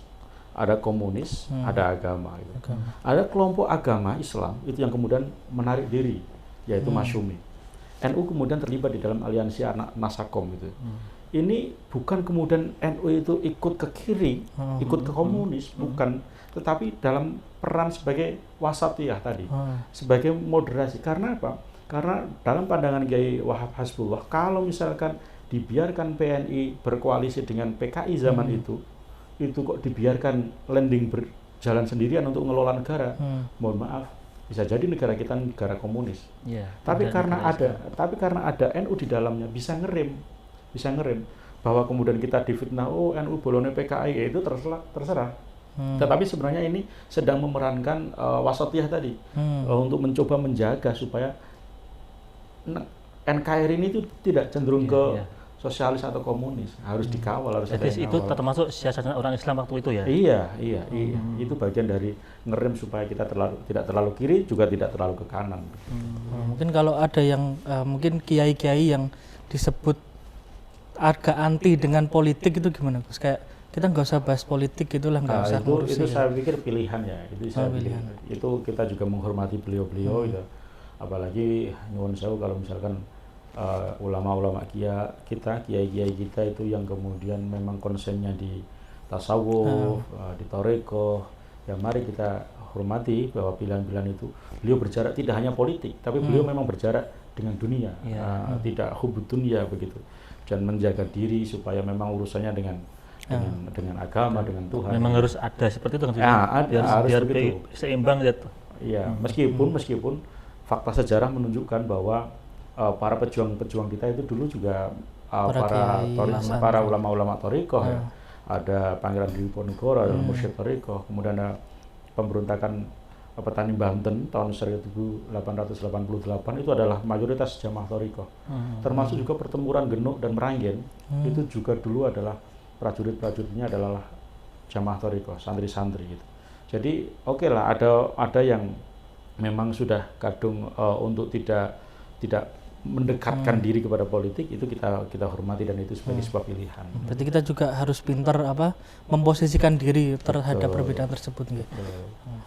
S3: ada komunis, ada agama. Gitu. Ada kelompok agama Islam itu yang kemudian menarik diri, yaitu Masyumi. NU kemudian terlibat di dalam aliansi Nasakom gitu. Ini bukan kemudian NU itu ikut ke kiri, ikut ke komunis, bukan, tetapi dalam peran sebagai wasatiyah tadi, sebagai moderasi. Karena apa? Karena dalam pandangan Kiai Wahab Hasbullah, kalau misalkan dibiarkan PNI berkoalisi dengan PKI zaman itu kok dibiarkan landing berjalan sendirian untuk mengelola negara, mohon maaf, bisa jadi negara kita negara komunis. Tapi karena ada NU di dalamnya bisa ngerem bahwa kemudian kita difitnah, NU bolone PKI, ya itu terserah. Tetapi sebenarnya ini sedang memerankan wasatiyah tadi, untuk mencoba menjaga supaya NKRI ini itu tidak cenderung ke sosialis atau komunis, harus dikawal, harus ada yang
S1: itu termasuk siasatan orang Islam waktu itu ya?
S3: Iya. Itu bagian dari ngerem supaya kita tidak terlalu kiri, juga tidak terlalu ke kanan.
S2: Mungkin kalau ada yang mungkin kiai-kiai yang disebut agak anti dengan politik itu gimana Gus? Kayak kita nggak usah bahas politik gitulah, nggak usah ngurusin.
S3: Itu saya pikir pilihan ya. Itu kita juga menghormati beliau-beliau gitu. Apalagi nyuwun sewu kalau misalkan ulama-ulama kiai-kiai kita itu yang kemudian memang konsennya di tasawuf, di thariqah, ya mari kita hormati bahwa pilihan-pilihan itu beliau berjarak tidak hanya politik, tapi beliau memang berjarak dengan dunia, tidak hubud dunia begitu, dan menjaga diri supaya memang urusannya dengan agama, dengan Tuhan.
S1: Memang harus ada seperti itu kan?
S3: Biar
S1: seimbang gitu.
S3: Iya, meskipun fakta sejarah menunjukkan bahwa para pejuang-pejuang kita itu dulu juga para ulama-ulama thariqah, ya. Ada Pangeran Diponegoro, ada Mursyid thariqah, kemudian ada pemberontakan petani Banten tahun 1888 itu adalah mayoritas jamaah thariqah. Termasuk juga pertempuran Genuk dan Meranggen, itu juga dulu adalah prajurit-prajuritnya adalah jamaah thariqah, santri-santri gitu. Jadi oke lah, ada yang memang sudah kadung untuk tidak mendekatkan diri kepada politik, itu kita hormati dan itu sebagai sebuah pilihan.
S2: Berarti kita juga harus pintar memposisikan diri terhadap perbedaan tersebut gitu.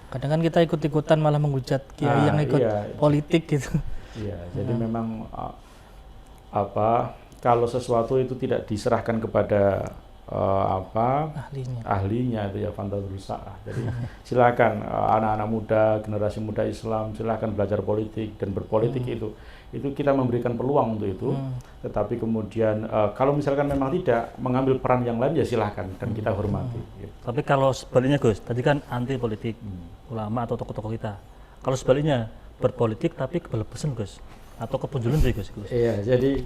S2: Kadang kan kita ikut-ikutan malah menghujat kiai yang ikut politik gitu.
S3: Iya, jadi memang kalau sesuatu itu tidak diserahkan kepada ahlinya itu ya fantazul sa'ah. Jadi silakan anak-anak muda, generasi muda Islam, silakan belajar politik dan berpolitik. Itu kita memberikan peluang untuk itu. Tetapi kemudian kalau misalkan memang tidak mengambil peran yang lain, ya silakan dan kita hormati. Gitu.
S1: Tapi kalau sebaliknya Gus, tadi kan anti politik ulama atau tokoh-tokoh kita. Kalau sebaliknya berpolitik tapi kebablasan Gus, atau kepunjulan sih Gus.
S3: Iya, jadi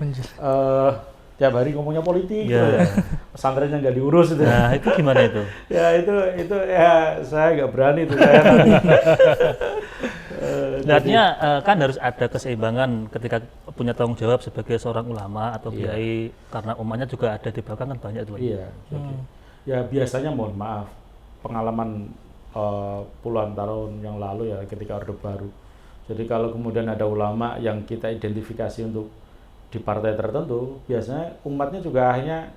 S3: tiap hari ngomongnya politik,
S1: Ya.
S3: gitu ya. Pesantrennya nggak diurus itu.
S1: Nah, itu gimana itu?
S3: Ya itu ya saya nggak berani itu saya.
S1: Artinya kan harus ada keseimbangan ketika punya tanggung jawab sebagai seorang ulama atau
S3: Iya.
S1: kiai, karena umatnya juga ada di belakang kan banyak tuh.
S3: Iya. Jadi, ya biasanya mohon maaf pengalaman puluhan tahun yang lalu ya ketika Orde Baru. Jadi kalau kemudian ada ulama yang kita identifikasi untuk di partai tertentu, biasanya umatnya juga akhirnya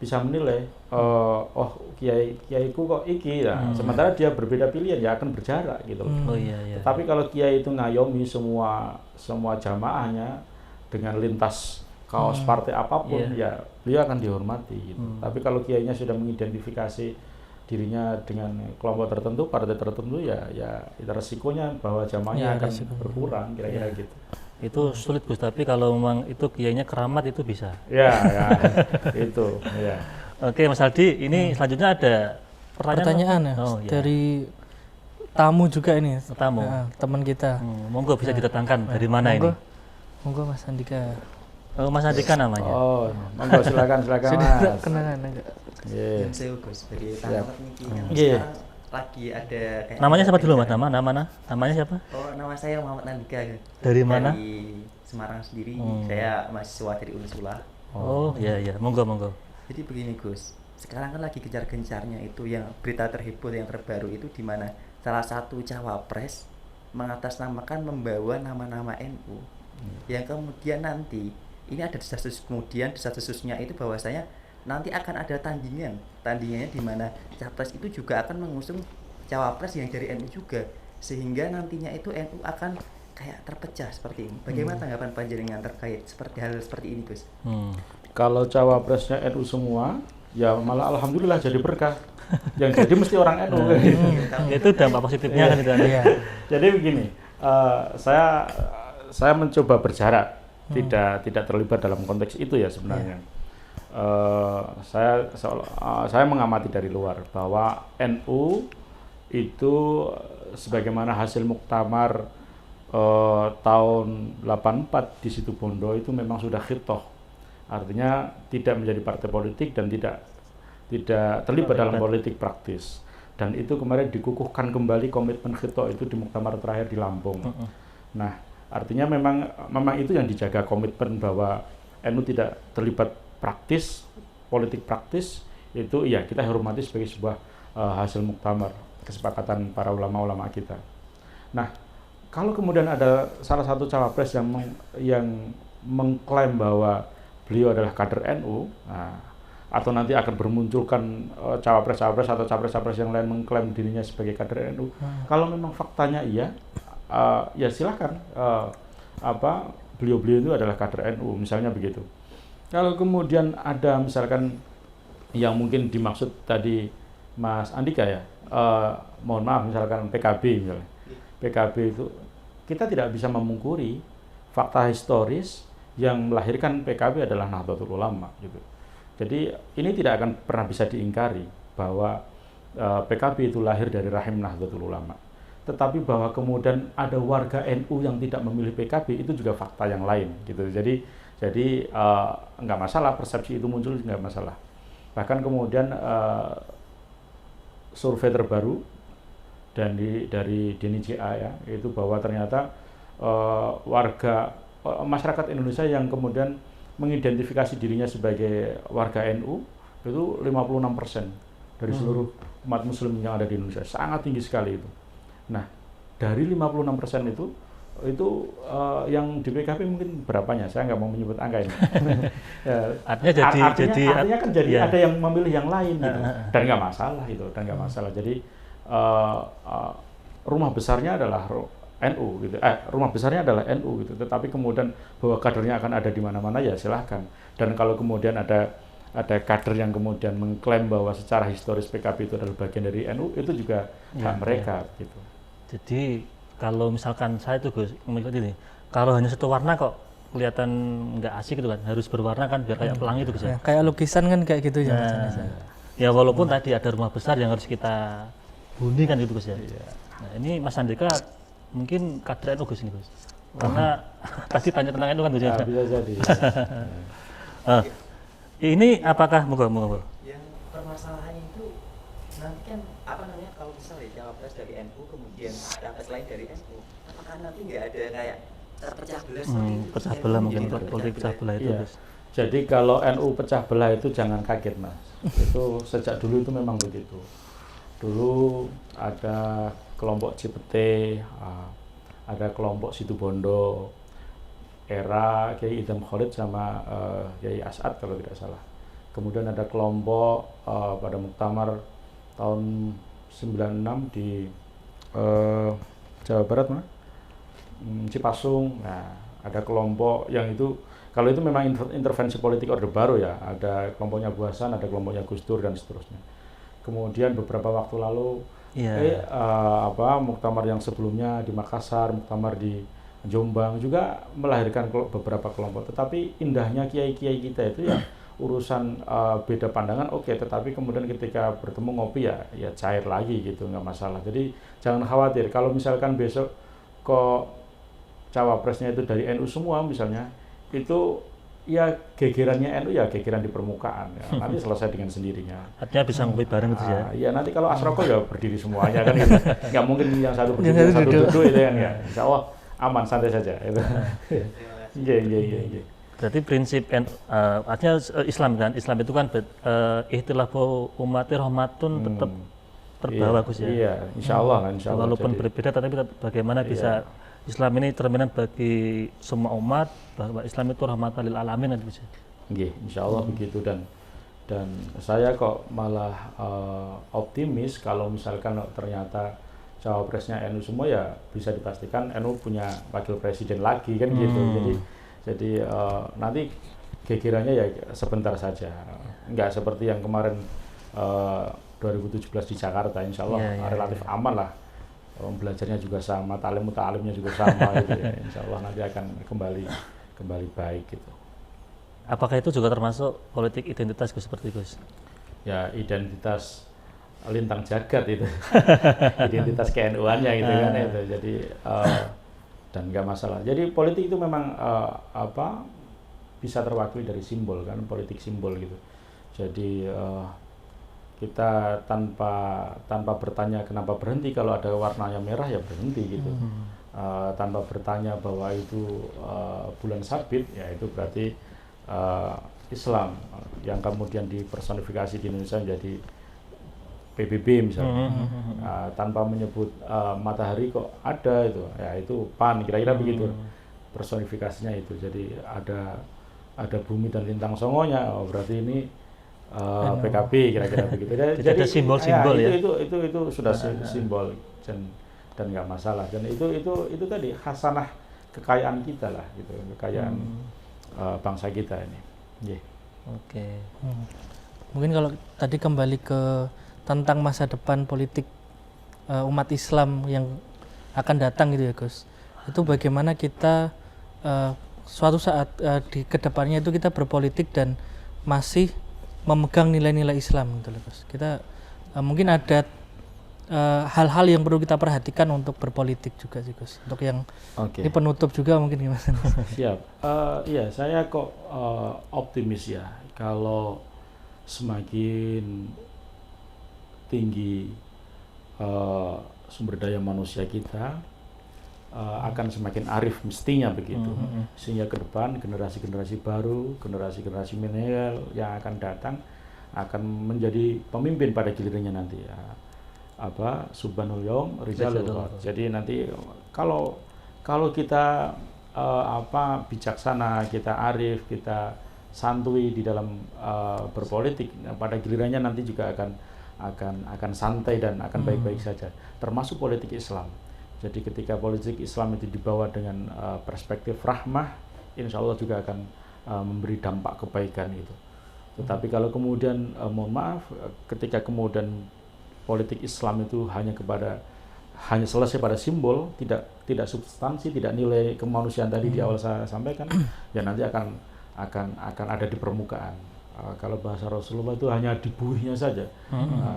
S3: bisa menilai, oh kiaiku kok iki, nah, sementara dia berbeda pilihan ya akan berjarak gitu.
S1: Oh iya iya.
S3: Tetapi kalau kiai itu ngayomi semua jamaahnya dengan lintas kaos partai apapun, ya beliau akan dihormati gitu. Tapi kalau kiainya sudah mengidentifikasi dirinya dengan kelompok tertentu, partai tertentu, ya itu resikonya bahwa jamaahnya akan berkurang kira-kira gitu.
S1: Itu sulit Gus, tapi kalau memang itu kiainya keramat itu bisa.
S3: Ya itu ya.
S1: Oke Mas Aldi, ini selanjutnya ada
S2: Pertanyaan ya
S1: Oh, iya.
S2: dari tamu juga ini.
S1: Tamu.
S2: Teman kita.
S1: Monggo bisa didatangkan dari mana ini?
S2: Monggo Mas Andika.
S1: Oh, Mas Andika namanya.
S3: Oh, monggo silakan
S2: Sudah
S3: Mas.
S2: kenalan enggak?
S3: Iya.
S5: Yang saya Gus dari tangkap niki yang
S3: Iya.
S5: sekarang lagi ada kayak
S1: Namanya siapa dulu Mas? Namanya siapa?
S5: Oh, nama saya Muhammad Andika.
S1: Dari mana?
S5: Dari Semarang sendiri. Saya mahasiswa dari Unisula.
S1: Oh, iya iya. Monggo.
S5: Jadi begini Gus, sekarang kan lagi gencar-gencarnya itu yang berita terheboh yang terbaru itu di mana salah satu cawapres mengatasnamakan membawa nama-nama NU yang kemudian nanti ini ada desas-desusnya itu bahwasanya nanti akan ada tandingannya di mana capres itu juga akan mengusung cawapres yang dari NU juga, sehingga nantinya itu NU akan kayak terpecah seperti ini. Bagaimana tanggapan panjenengan terkait hal seperti ini Gus?
S3: Kalau cawapresnya NU semua, ya malah alhamdulillah jadi berkah. Yang jadi mesti orang NU.
S1: Itu dampak positifnya kan itu.
S2: Iya.
S3: Jadi begini, saya mencoba berjarak, tidak terlibat dalam konteks itu ya sebenarnya. Saya mengamati dari luar bahwa NU itu sebagaimana hasil muktamar tahun 84 di Situbondo itu memang sudah khitoh. Artinya tidak menjadi partai politik dan tidak terlibat dalam politik praktis. Dan itu kemarin dikukuhkan kembali komitmen khitoh itu di muktamar terakhir di Lampung. Nah, artinya memang itu yang dijaga, komitmen bahwa NU tidak terlibat praktis, politik praktis, itu ya kita hormati sebagai sebuah hasil muktamar, kesepakatan para ulama-ulama kita. Nah, kalau kemudian ada salah satu cawapres yang mengklaim bahwa beliau adalah kader NU, atau nanti akan bermunculkan cawapres-cawapres atau capres-capres yang lain mengklaim dirinya sebagai kader NU. Kalau memang faktanya iya, ya silakan. Beliau-beliau itu adalah kader NU, misalnya begitu. Kalau kemudian ada misalkan yang mungkin dimaksud tadi Mas Andika ya, mohon maaf misalkan PKB misalnya. PKB itu kita tidak bisa memungkiri fakta historis yang melahirkan PKB adalah Nahdlatul Ulama gitu. Jadi ini tidak akan pernah bisa diingkari bahwa PKB itu lahir dari rahim Nahdlatul Ulama. Tetapi bahwa kemudian ada warga NU yang tidak memilih PKB itu juga fakta yang lain gitu. Jadi nggak masalah persepsi itu muncul, nggak masalah. Bahkan kemudian survei terbaru dari DNIJA ya, itu bahwa ternyata masyarakat Indonesia yang kemudian mengidentifikasi dirinya sebagai warga NU itu 56% dari seluruh umat muslim yang ada di Indonesia. Sangat tinggi sekali itu. Nah, dari 56% itu yang di PKB mungkin berapanya? Saya nggak mau menyebut angka ini. Artinya kan jadi ada yang memilih yang lain gitu. Dan nggak masalah itu, Jadi rumah besarnya adalah NU gitu. Rumah besarnya adalah NU gitu. Tetapi kemudian bahwa kadernya akan ada di mana-mana ya silahkan. Dan kalau kemudian ada kader yang kemudian mengklaim bahwa secara historis PKB itu adalah bagian dari NU, itu juga hak mereka gitu.
S1: Jadi kalau misalkan saya tuh Gus mengikuti ini, kalau hanya satu warna kok kelihatan nggak asik gitu kan, harus berwarna kan biar kayak pelangi itu Gus ya.
S2: Kayak lukisan kan kayak gitu ya.
S1: Ya walaupun tadi ada rumah besar yang harus kita huni kan gitu Gus ya. Nah, ini Mas Andika mungkin kader NU Gus ini Gus. Karena tadi tanya tentang NU kan Gus ya.
S3: Bisa jadi.
S1: Ini apakah moga-moga?
S5: Yang permasalahannya itu nanti kan kalau misalnya cawapres dari NU kemudian capres lain dari NU, apakah nanti nggak ada kayak terpecah belah seperti itu?
S1: Pecah
S5: NU
S1: belah
S5: menjadi
S1: mungkin
S5: terpecah
S1: politik pecah belah itu.
S3: Iya.
S1: Gus.
S3: Jadi kalau NU pecah belah itu jangan kaget Mas. Itu sejak dulu itu memang begitu. Dulu ada kelompok Cipete, ada kelompok Situbondo, era Kiai Idham Khalid sama Kiai As'ad kalau tidak salah. Kemudian ada kelompok pada muktamar tahun 96 di Jawa Barat mana? Cipasung. Nah, ada kelompok yang itu kalau itu memang intervensi politik Orde Baru ya. Ada kelompoknya Bu Hasan, ada kelompoknya Gus Dur dan seterusnya. Kemudian beberapa waktu lalu muktamar yang sebelumnya di Makassar, muktamar di Jombang juga melahirkan beberapa kelompok. Tetapi indahnya kiai-kiai kita itu ya urusan beda pandangan tetapi kemudian ketika bertemu ngopi ya cair lagi gitu, nggak masalah. Jadi jangan khawatir kalau misalkan besok kok cawapresnya itu dari NU semua misalnya, itu ya gegerannya NU ya gegeran di permukaan ya. Nanti selesai dengan sendirinya.
S1: Artinya bisa ngopi bareng gitu ya.
S3: Iya, nanti kalau asroko ya berdiri semuanya kan gitu. Nggak mungkin yang satu berdiri, yang satu duduk itu kan ya. Insya Allah aman, santai saja itu. Iya.
S1: Berarti prinsip artinya Islam kan, Islam itu kan ikhtilafu ummati rahmatun tetap terbawa Gus ya.
S3: Iya, insya Allah.
S1: Walaupun
S3: Jadi,
S1: berbeda, tapi bagaimana bisa Islam ini cerminan bagi semua umat, bahwa Islam itu rahmatan lil alamin kan Gus.
S3: insya Allah begitu dan saya kok malah optimis kalau misalkan ternyata cawapresnya NU semua ya bisa dipastikan NU punya wakil presiden lagi kan gitu. Jadi nanti gegerannya ya sebentar saja, nggak seperti yang kemarin 2017 di Jakarta. Insya Allah relatif aman lah, belajarnya juga sama, muta'alimnya juga sama gitu ya. Insya Allah nanti akan kembali baik gitu.
S1: Apakah itu juga termasuk politik identitas Gus, seperti Gus?
S3: Ya identitas lintang jagat itu, identitas ke-NU-annya gitu kan itu. Jadi dan nggak masalah. Jadi politik itu memang bisa terwakili dari simbol kan, politik simbol gitu. Jadi kita tanpa bertanya kenapa berhenti, kalau ada warnanya merah ya berhenti gitu. Tanpa bertanya bahwa itu bulan sabit ya itu berarti Islam yang kemudian dipersonifikasi di Indonesia menjadi PBB misalnya. Tanpa menyebut matahari kok ada itu, ya itu PAN, kira-kira begitu personifikasinya itu. Jadi ada bumi dan lintang songonya, berarti ini PKB, kira-kira begitu. Jadi
S1: simbol-simbol ya.
S3: Itu sudah simbol dan nggak masalah. Dan itu tadi khasanah kekayaan kita lah gitu, kekayaan bangsa kita ini.
S1: Oke.
S2: Mungkin kalau tadi kembali ke tentang masa depan politik umat Islam yang akan datang gitu ya Gus, itu bagaimana kita suatu saat di kedepannya itu kita berpolitik dan masih memegang nilai-nilai Islam gitu loh Gus. Kita mungkin ada hal-hal yang perlu kita perhatikan untuk berpolitik juga sih Gus. Untuk yang ini penutup juga mungkin gimana?
S3: Siap. Iya, saya kok optimis ya kalau semakin tinggi sumber daya manusia kita akan semakin arif, mestinya begitu. Sehingga ke depan generasi-generasi baru, generasi-generasi milenial yang akan datang akan menjadi pemimpin pada gilirannya nanti ya. Subhanul Yawm Rizalul Qadr. Jadi nanti kalau kita bijaksana, kita arif, kita santuy di dalam berpolitik, pada gilirannya nanti juga akan santai dan akan baik-baik saja, termasuk politik Islam. Jadi ketika politik Islam itu dibawa dengan perspektif rahmah, insya Allah juga akan memberi dampak kebaikan itu. Tetapi kalau kemudian mohon maaf, ketika kemudian politik Islam itu hanya selesai pada simbol, tidak substansi, tidak nilai kemanusiaan tadi di awal saya sampaikan, ya nanti akan ada di permukaan. Kalau bahasa Rasulullah itu hanya dibuihnya saja.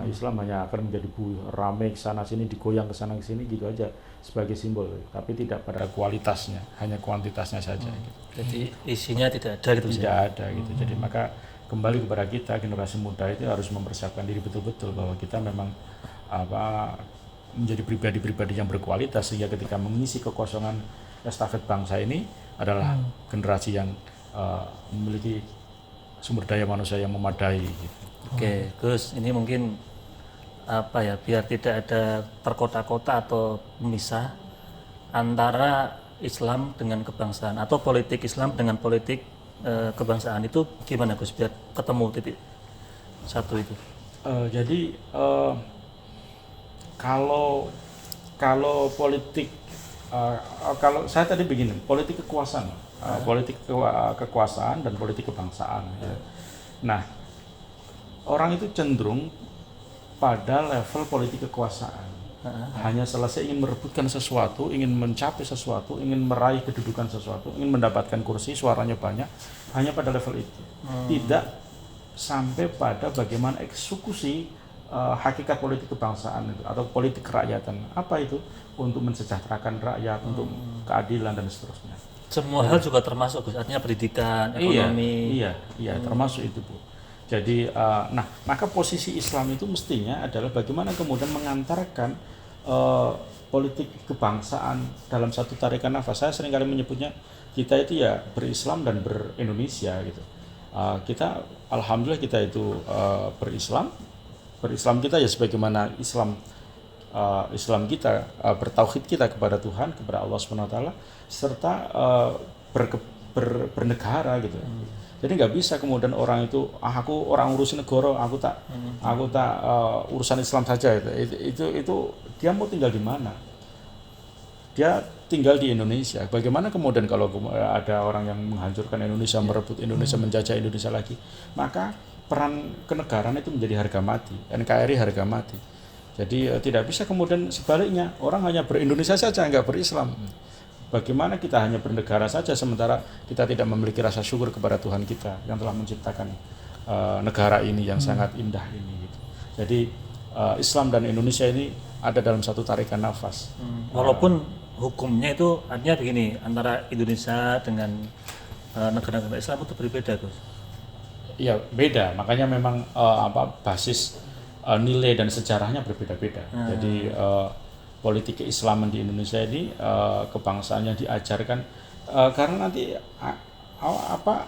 S3: Islam hanya akan menjadi buih, ramai kesana sini, digoyang kesana sini gitu aja sebagai simbol, tapi tidak pada kualitasnya, hanya kuantitasnya saja. Gitu.
S1: Jadi isinya tidak ada gitu.
S3: Tidak ada gitu. Jadi maka kembali kepada kita generasi muda itu harus mempersiapkan diri betul-betul bahwa kita memang menjadi pribadi-pribadi yang berkualitas, sehingga ketika mengisi kekosongan estafet bangsa ini adalah generasi yang memiliki sumber daya manusia yang memadai gitu.
S1: Oke, Gus, ini mungkin biar tidak ada terkota-kota atau memisah antara Islam dengan kebangsaan atau politik Islam dengan politik kebangsaan, itu gimana Gus biar ketemu titik satu itu?
S3: Jadi kalau politik kalau saya tadi begini, politik kekuasaan, kekuasaan dan politik kebangsaan. Ya. Nah, orang itu cenderung pada level politik kekuasaan. Hanya selesai ingin merebutkan sesuatu, ingin mencapai sesuatu, ingin meraih kedudukan sesuatu, ingin mendapatkan kursi, suaranya banyak, hanya pada level itu. Tidak sampai pada bagaimana eksekusi hakikat politik kebangsaan itu atau politik kerakyatan. Apa itu? Untuk mensejahterakan rakyat, untuk keadilan dan seterusnya.
S1: Semua hal juga termasuk, Gus, artinya pendidikan, ekonomi.
S3: Iya, termasuk itu, Bu. Jadi, maka posisi Islam itu mestinya adalah bagaimana kemudian mengantarkan politik kebangsaan dalam satu tarikan nafas. Saya seringkali menyebutnya kita itu ya berislam dan berindonesia gitu. Kita, alhamdulillah kita itu berislam kita ya sebagaimana Islam kita bertauhid kita kepada Tuhan, kepada Allah SWT, serta bernegara gitu. Jadi nggak bisa kemudian orang itu aku orang urusin negara, aku tak urusan Islam saja itu dia mau tinggal di mana? Dia tinggal di Indonesia. Bagaimana kemudian kalau ada orang yang menghancurkan Indonesia, merebut Indonesia, menjajah Indonesia lagi, maka peran kenegaraan itu menjadi harga mati, NKRI harga mati. Jadi tidak bisa kemudian sebaliknya, orang hanya berindonesia saja, nggak berislam. Bagaimana kita hanya bernegara saja sementara kita tidak memiliki rasa syukur kepada Tuhan kita yang telah menciptakan negara ini yang sangat indah ini gitu. Jadi Islam dan Indonesia ini ada dalam satu tarikan nafas.
S1: Walaupun hukumnya itu artinya begini, antara Indonesia dengan negara-negara Islam itu berbeda, Gus.
S3: Iya, beda. Makanya memang basis nilai dan sejarahnya berbeda-beda. Jadi politik keislaman di Indonesia ini kebangsaan yang diajarkan karena nanti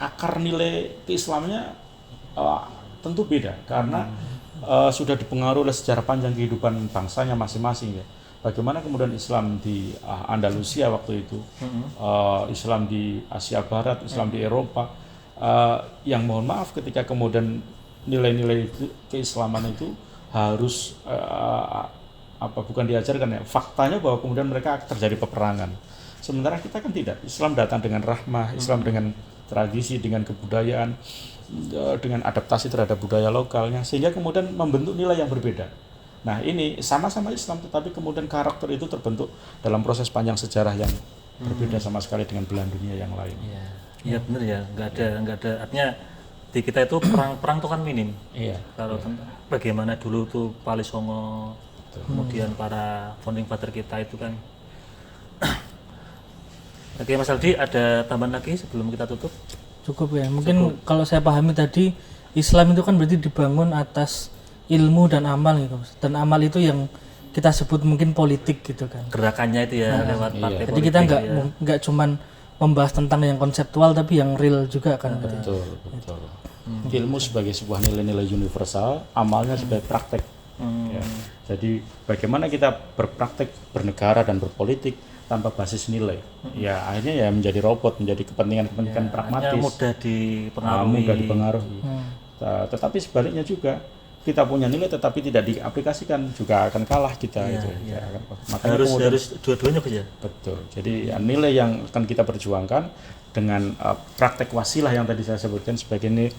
S3: akar nilai keislamannya tentu beda karena sudah dipengaruhi oleh sejarah panjang kehidupan bangsanya masing-masing ya. Bagaimana kemudian Islam di Andalusia waktu itu, Islam di Asia Barat, Islam di Eropa, yang mohon maaf ketika kemudian nilai-nilai keislaman itu harus bukan diajarkan ya, faktanya bahwa kemudian mereka terjadi peperangan. Sementara kita kan tidak. Islam datang dengan rahmah, Islam dengan tradisi, dengan kebudayaan, dengan adaptasi terhadap budaya lokalnya, sehingga kemudian membentuk nilai yang berbeda. Nah ini sama-sama Islam, tetapi kemudian karakter itu terbentuk dalam proses panjang sejarah yang berbeda sama sekali dengan belahan dunia yang lain.
S1: Iya benar ya, nggak ada artinya di kita itu perang itu kan minim.
S3: Iya.
S1: Kalau bagaimana dulu tuh Wali Songo, kemudian para founding father kita itu kan. Oke Mas Aldi, ada tambahan lagi sebelum kita tutup?
S2: Cukup ya, mungkin kalau saya pahami tadi Islam itu kan berarti dibangun atas ilmu dan amal gitu, dan amal itu yang kita sebut mungkin politik gitu kan.
S1: Gerakannya itu ya lewat partai.
S2: Jadi kita nggak cuman membahas tentang yang konseptual tapi yang real juga kan.
S3: Betul. Ilmu sebagai sebuah nilai-nilai universal, amalnya sebagai praktek. Ya. Jadi bagaimana kita berpraktek bernegara dan berpolitik tanpa basis nilai, ya akhirnya ya menjadi robot, menjadi kepentingan pragmatis,
S1: mudah dipengaruhi.
S3: Tetapi sebaliknya juga kita punya nilai tetapi tidak diaplikasikan juga akan kalah kita itu. Makanya
S1: harus dua-duanya ya.
S3: Betul. Jadi ya, nilai yang akan kita perjuangkan dengan praktek wasilah yang tadi saya sebutkan sebagai ini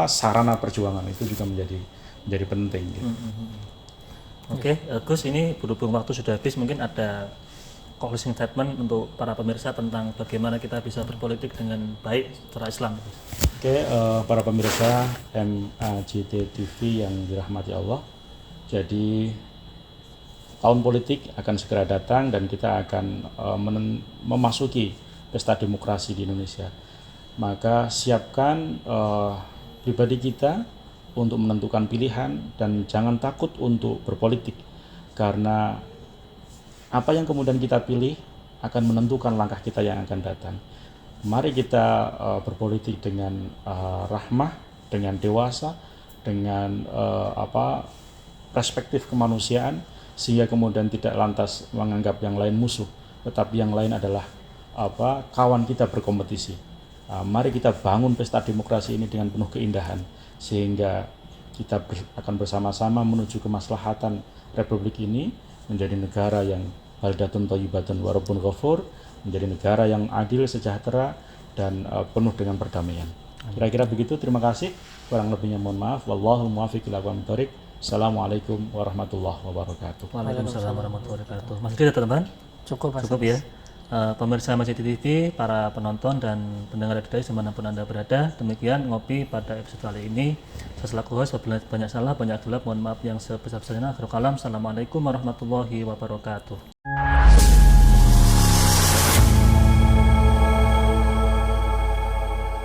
S3: sarana perjuangan itu juga menjadi penting. Gitu.
S1: Oke, Gus, ini berhubung waktu sudah habis, mungkin ada closing statement untuk para pemirsa tentang bagaimana kita bisa berpolitik dengan baik secara Islam.
S3: Oke, para pemirsa MAJT TV yang dirahmati Allah. Jadi tahun politik akan segera datang dan kita akan memasuki pesta demokrasi di Indonesia. Maka siapkan pribadi kita untuk menentukan pilihan, dan jangan takut untuk berpolitik, karena apa yang kemudian kita pilih akan menentukan langkah kita yang akan datang. Mari kita berpolitik dengan rahmah, dengan dewasa, dengan perspektif kemanusiaan, sehingga kemudian tidak lantas menganggap yang lain musuh, tetapi yang lain adalah kawan kita berkompetisi. Mari kita bangun pesta demokrasi ini dengan penuh keindahan, sehingga kita akan bersama-sama menuju kemaslahatan Republik ini menjadi negara yang baldatun thayyibatun wa rabbun ghafur, menjadi negara yang adil, sejahtera, dan penuh dengan perdamaian. Kira-kira begitu. Terima kasih. Kurang lebihnya mohon maaf. Wallahu muwaffiq ila aqwamit thoriq. Assalamualaikum warahmatullahi wabarakatuh.
S1: Waalaikumsalam warahmatullahi wabarakatuh. Masih tidak teman-teman?
S2: Cukup Mas.
S1: Cukup ya. Pemirsa Masjid TV, para penonton dan pendengar dari dimanapun Anda berada, demikian ngopi pada episode kali ini. Saya selaku host, apabila banyak salah, banyak gelap, mohon maaf yang sebesar-besarnya. Akhirul kalam, assalamualaikum warahmatullahi wabarakatuh.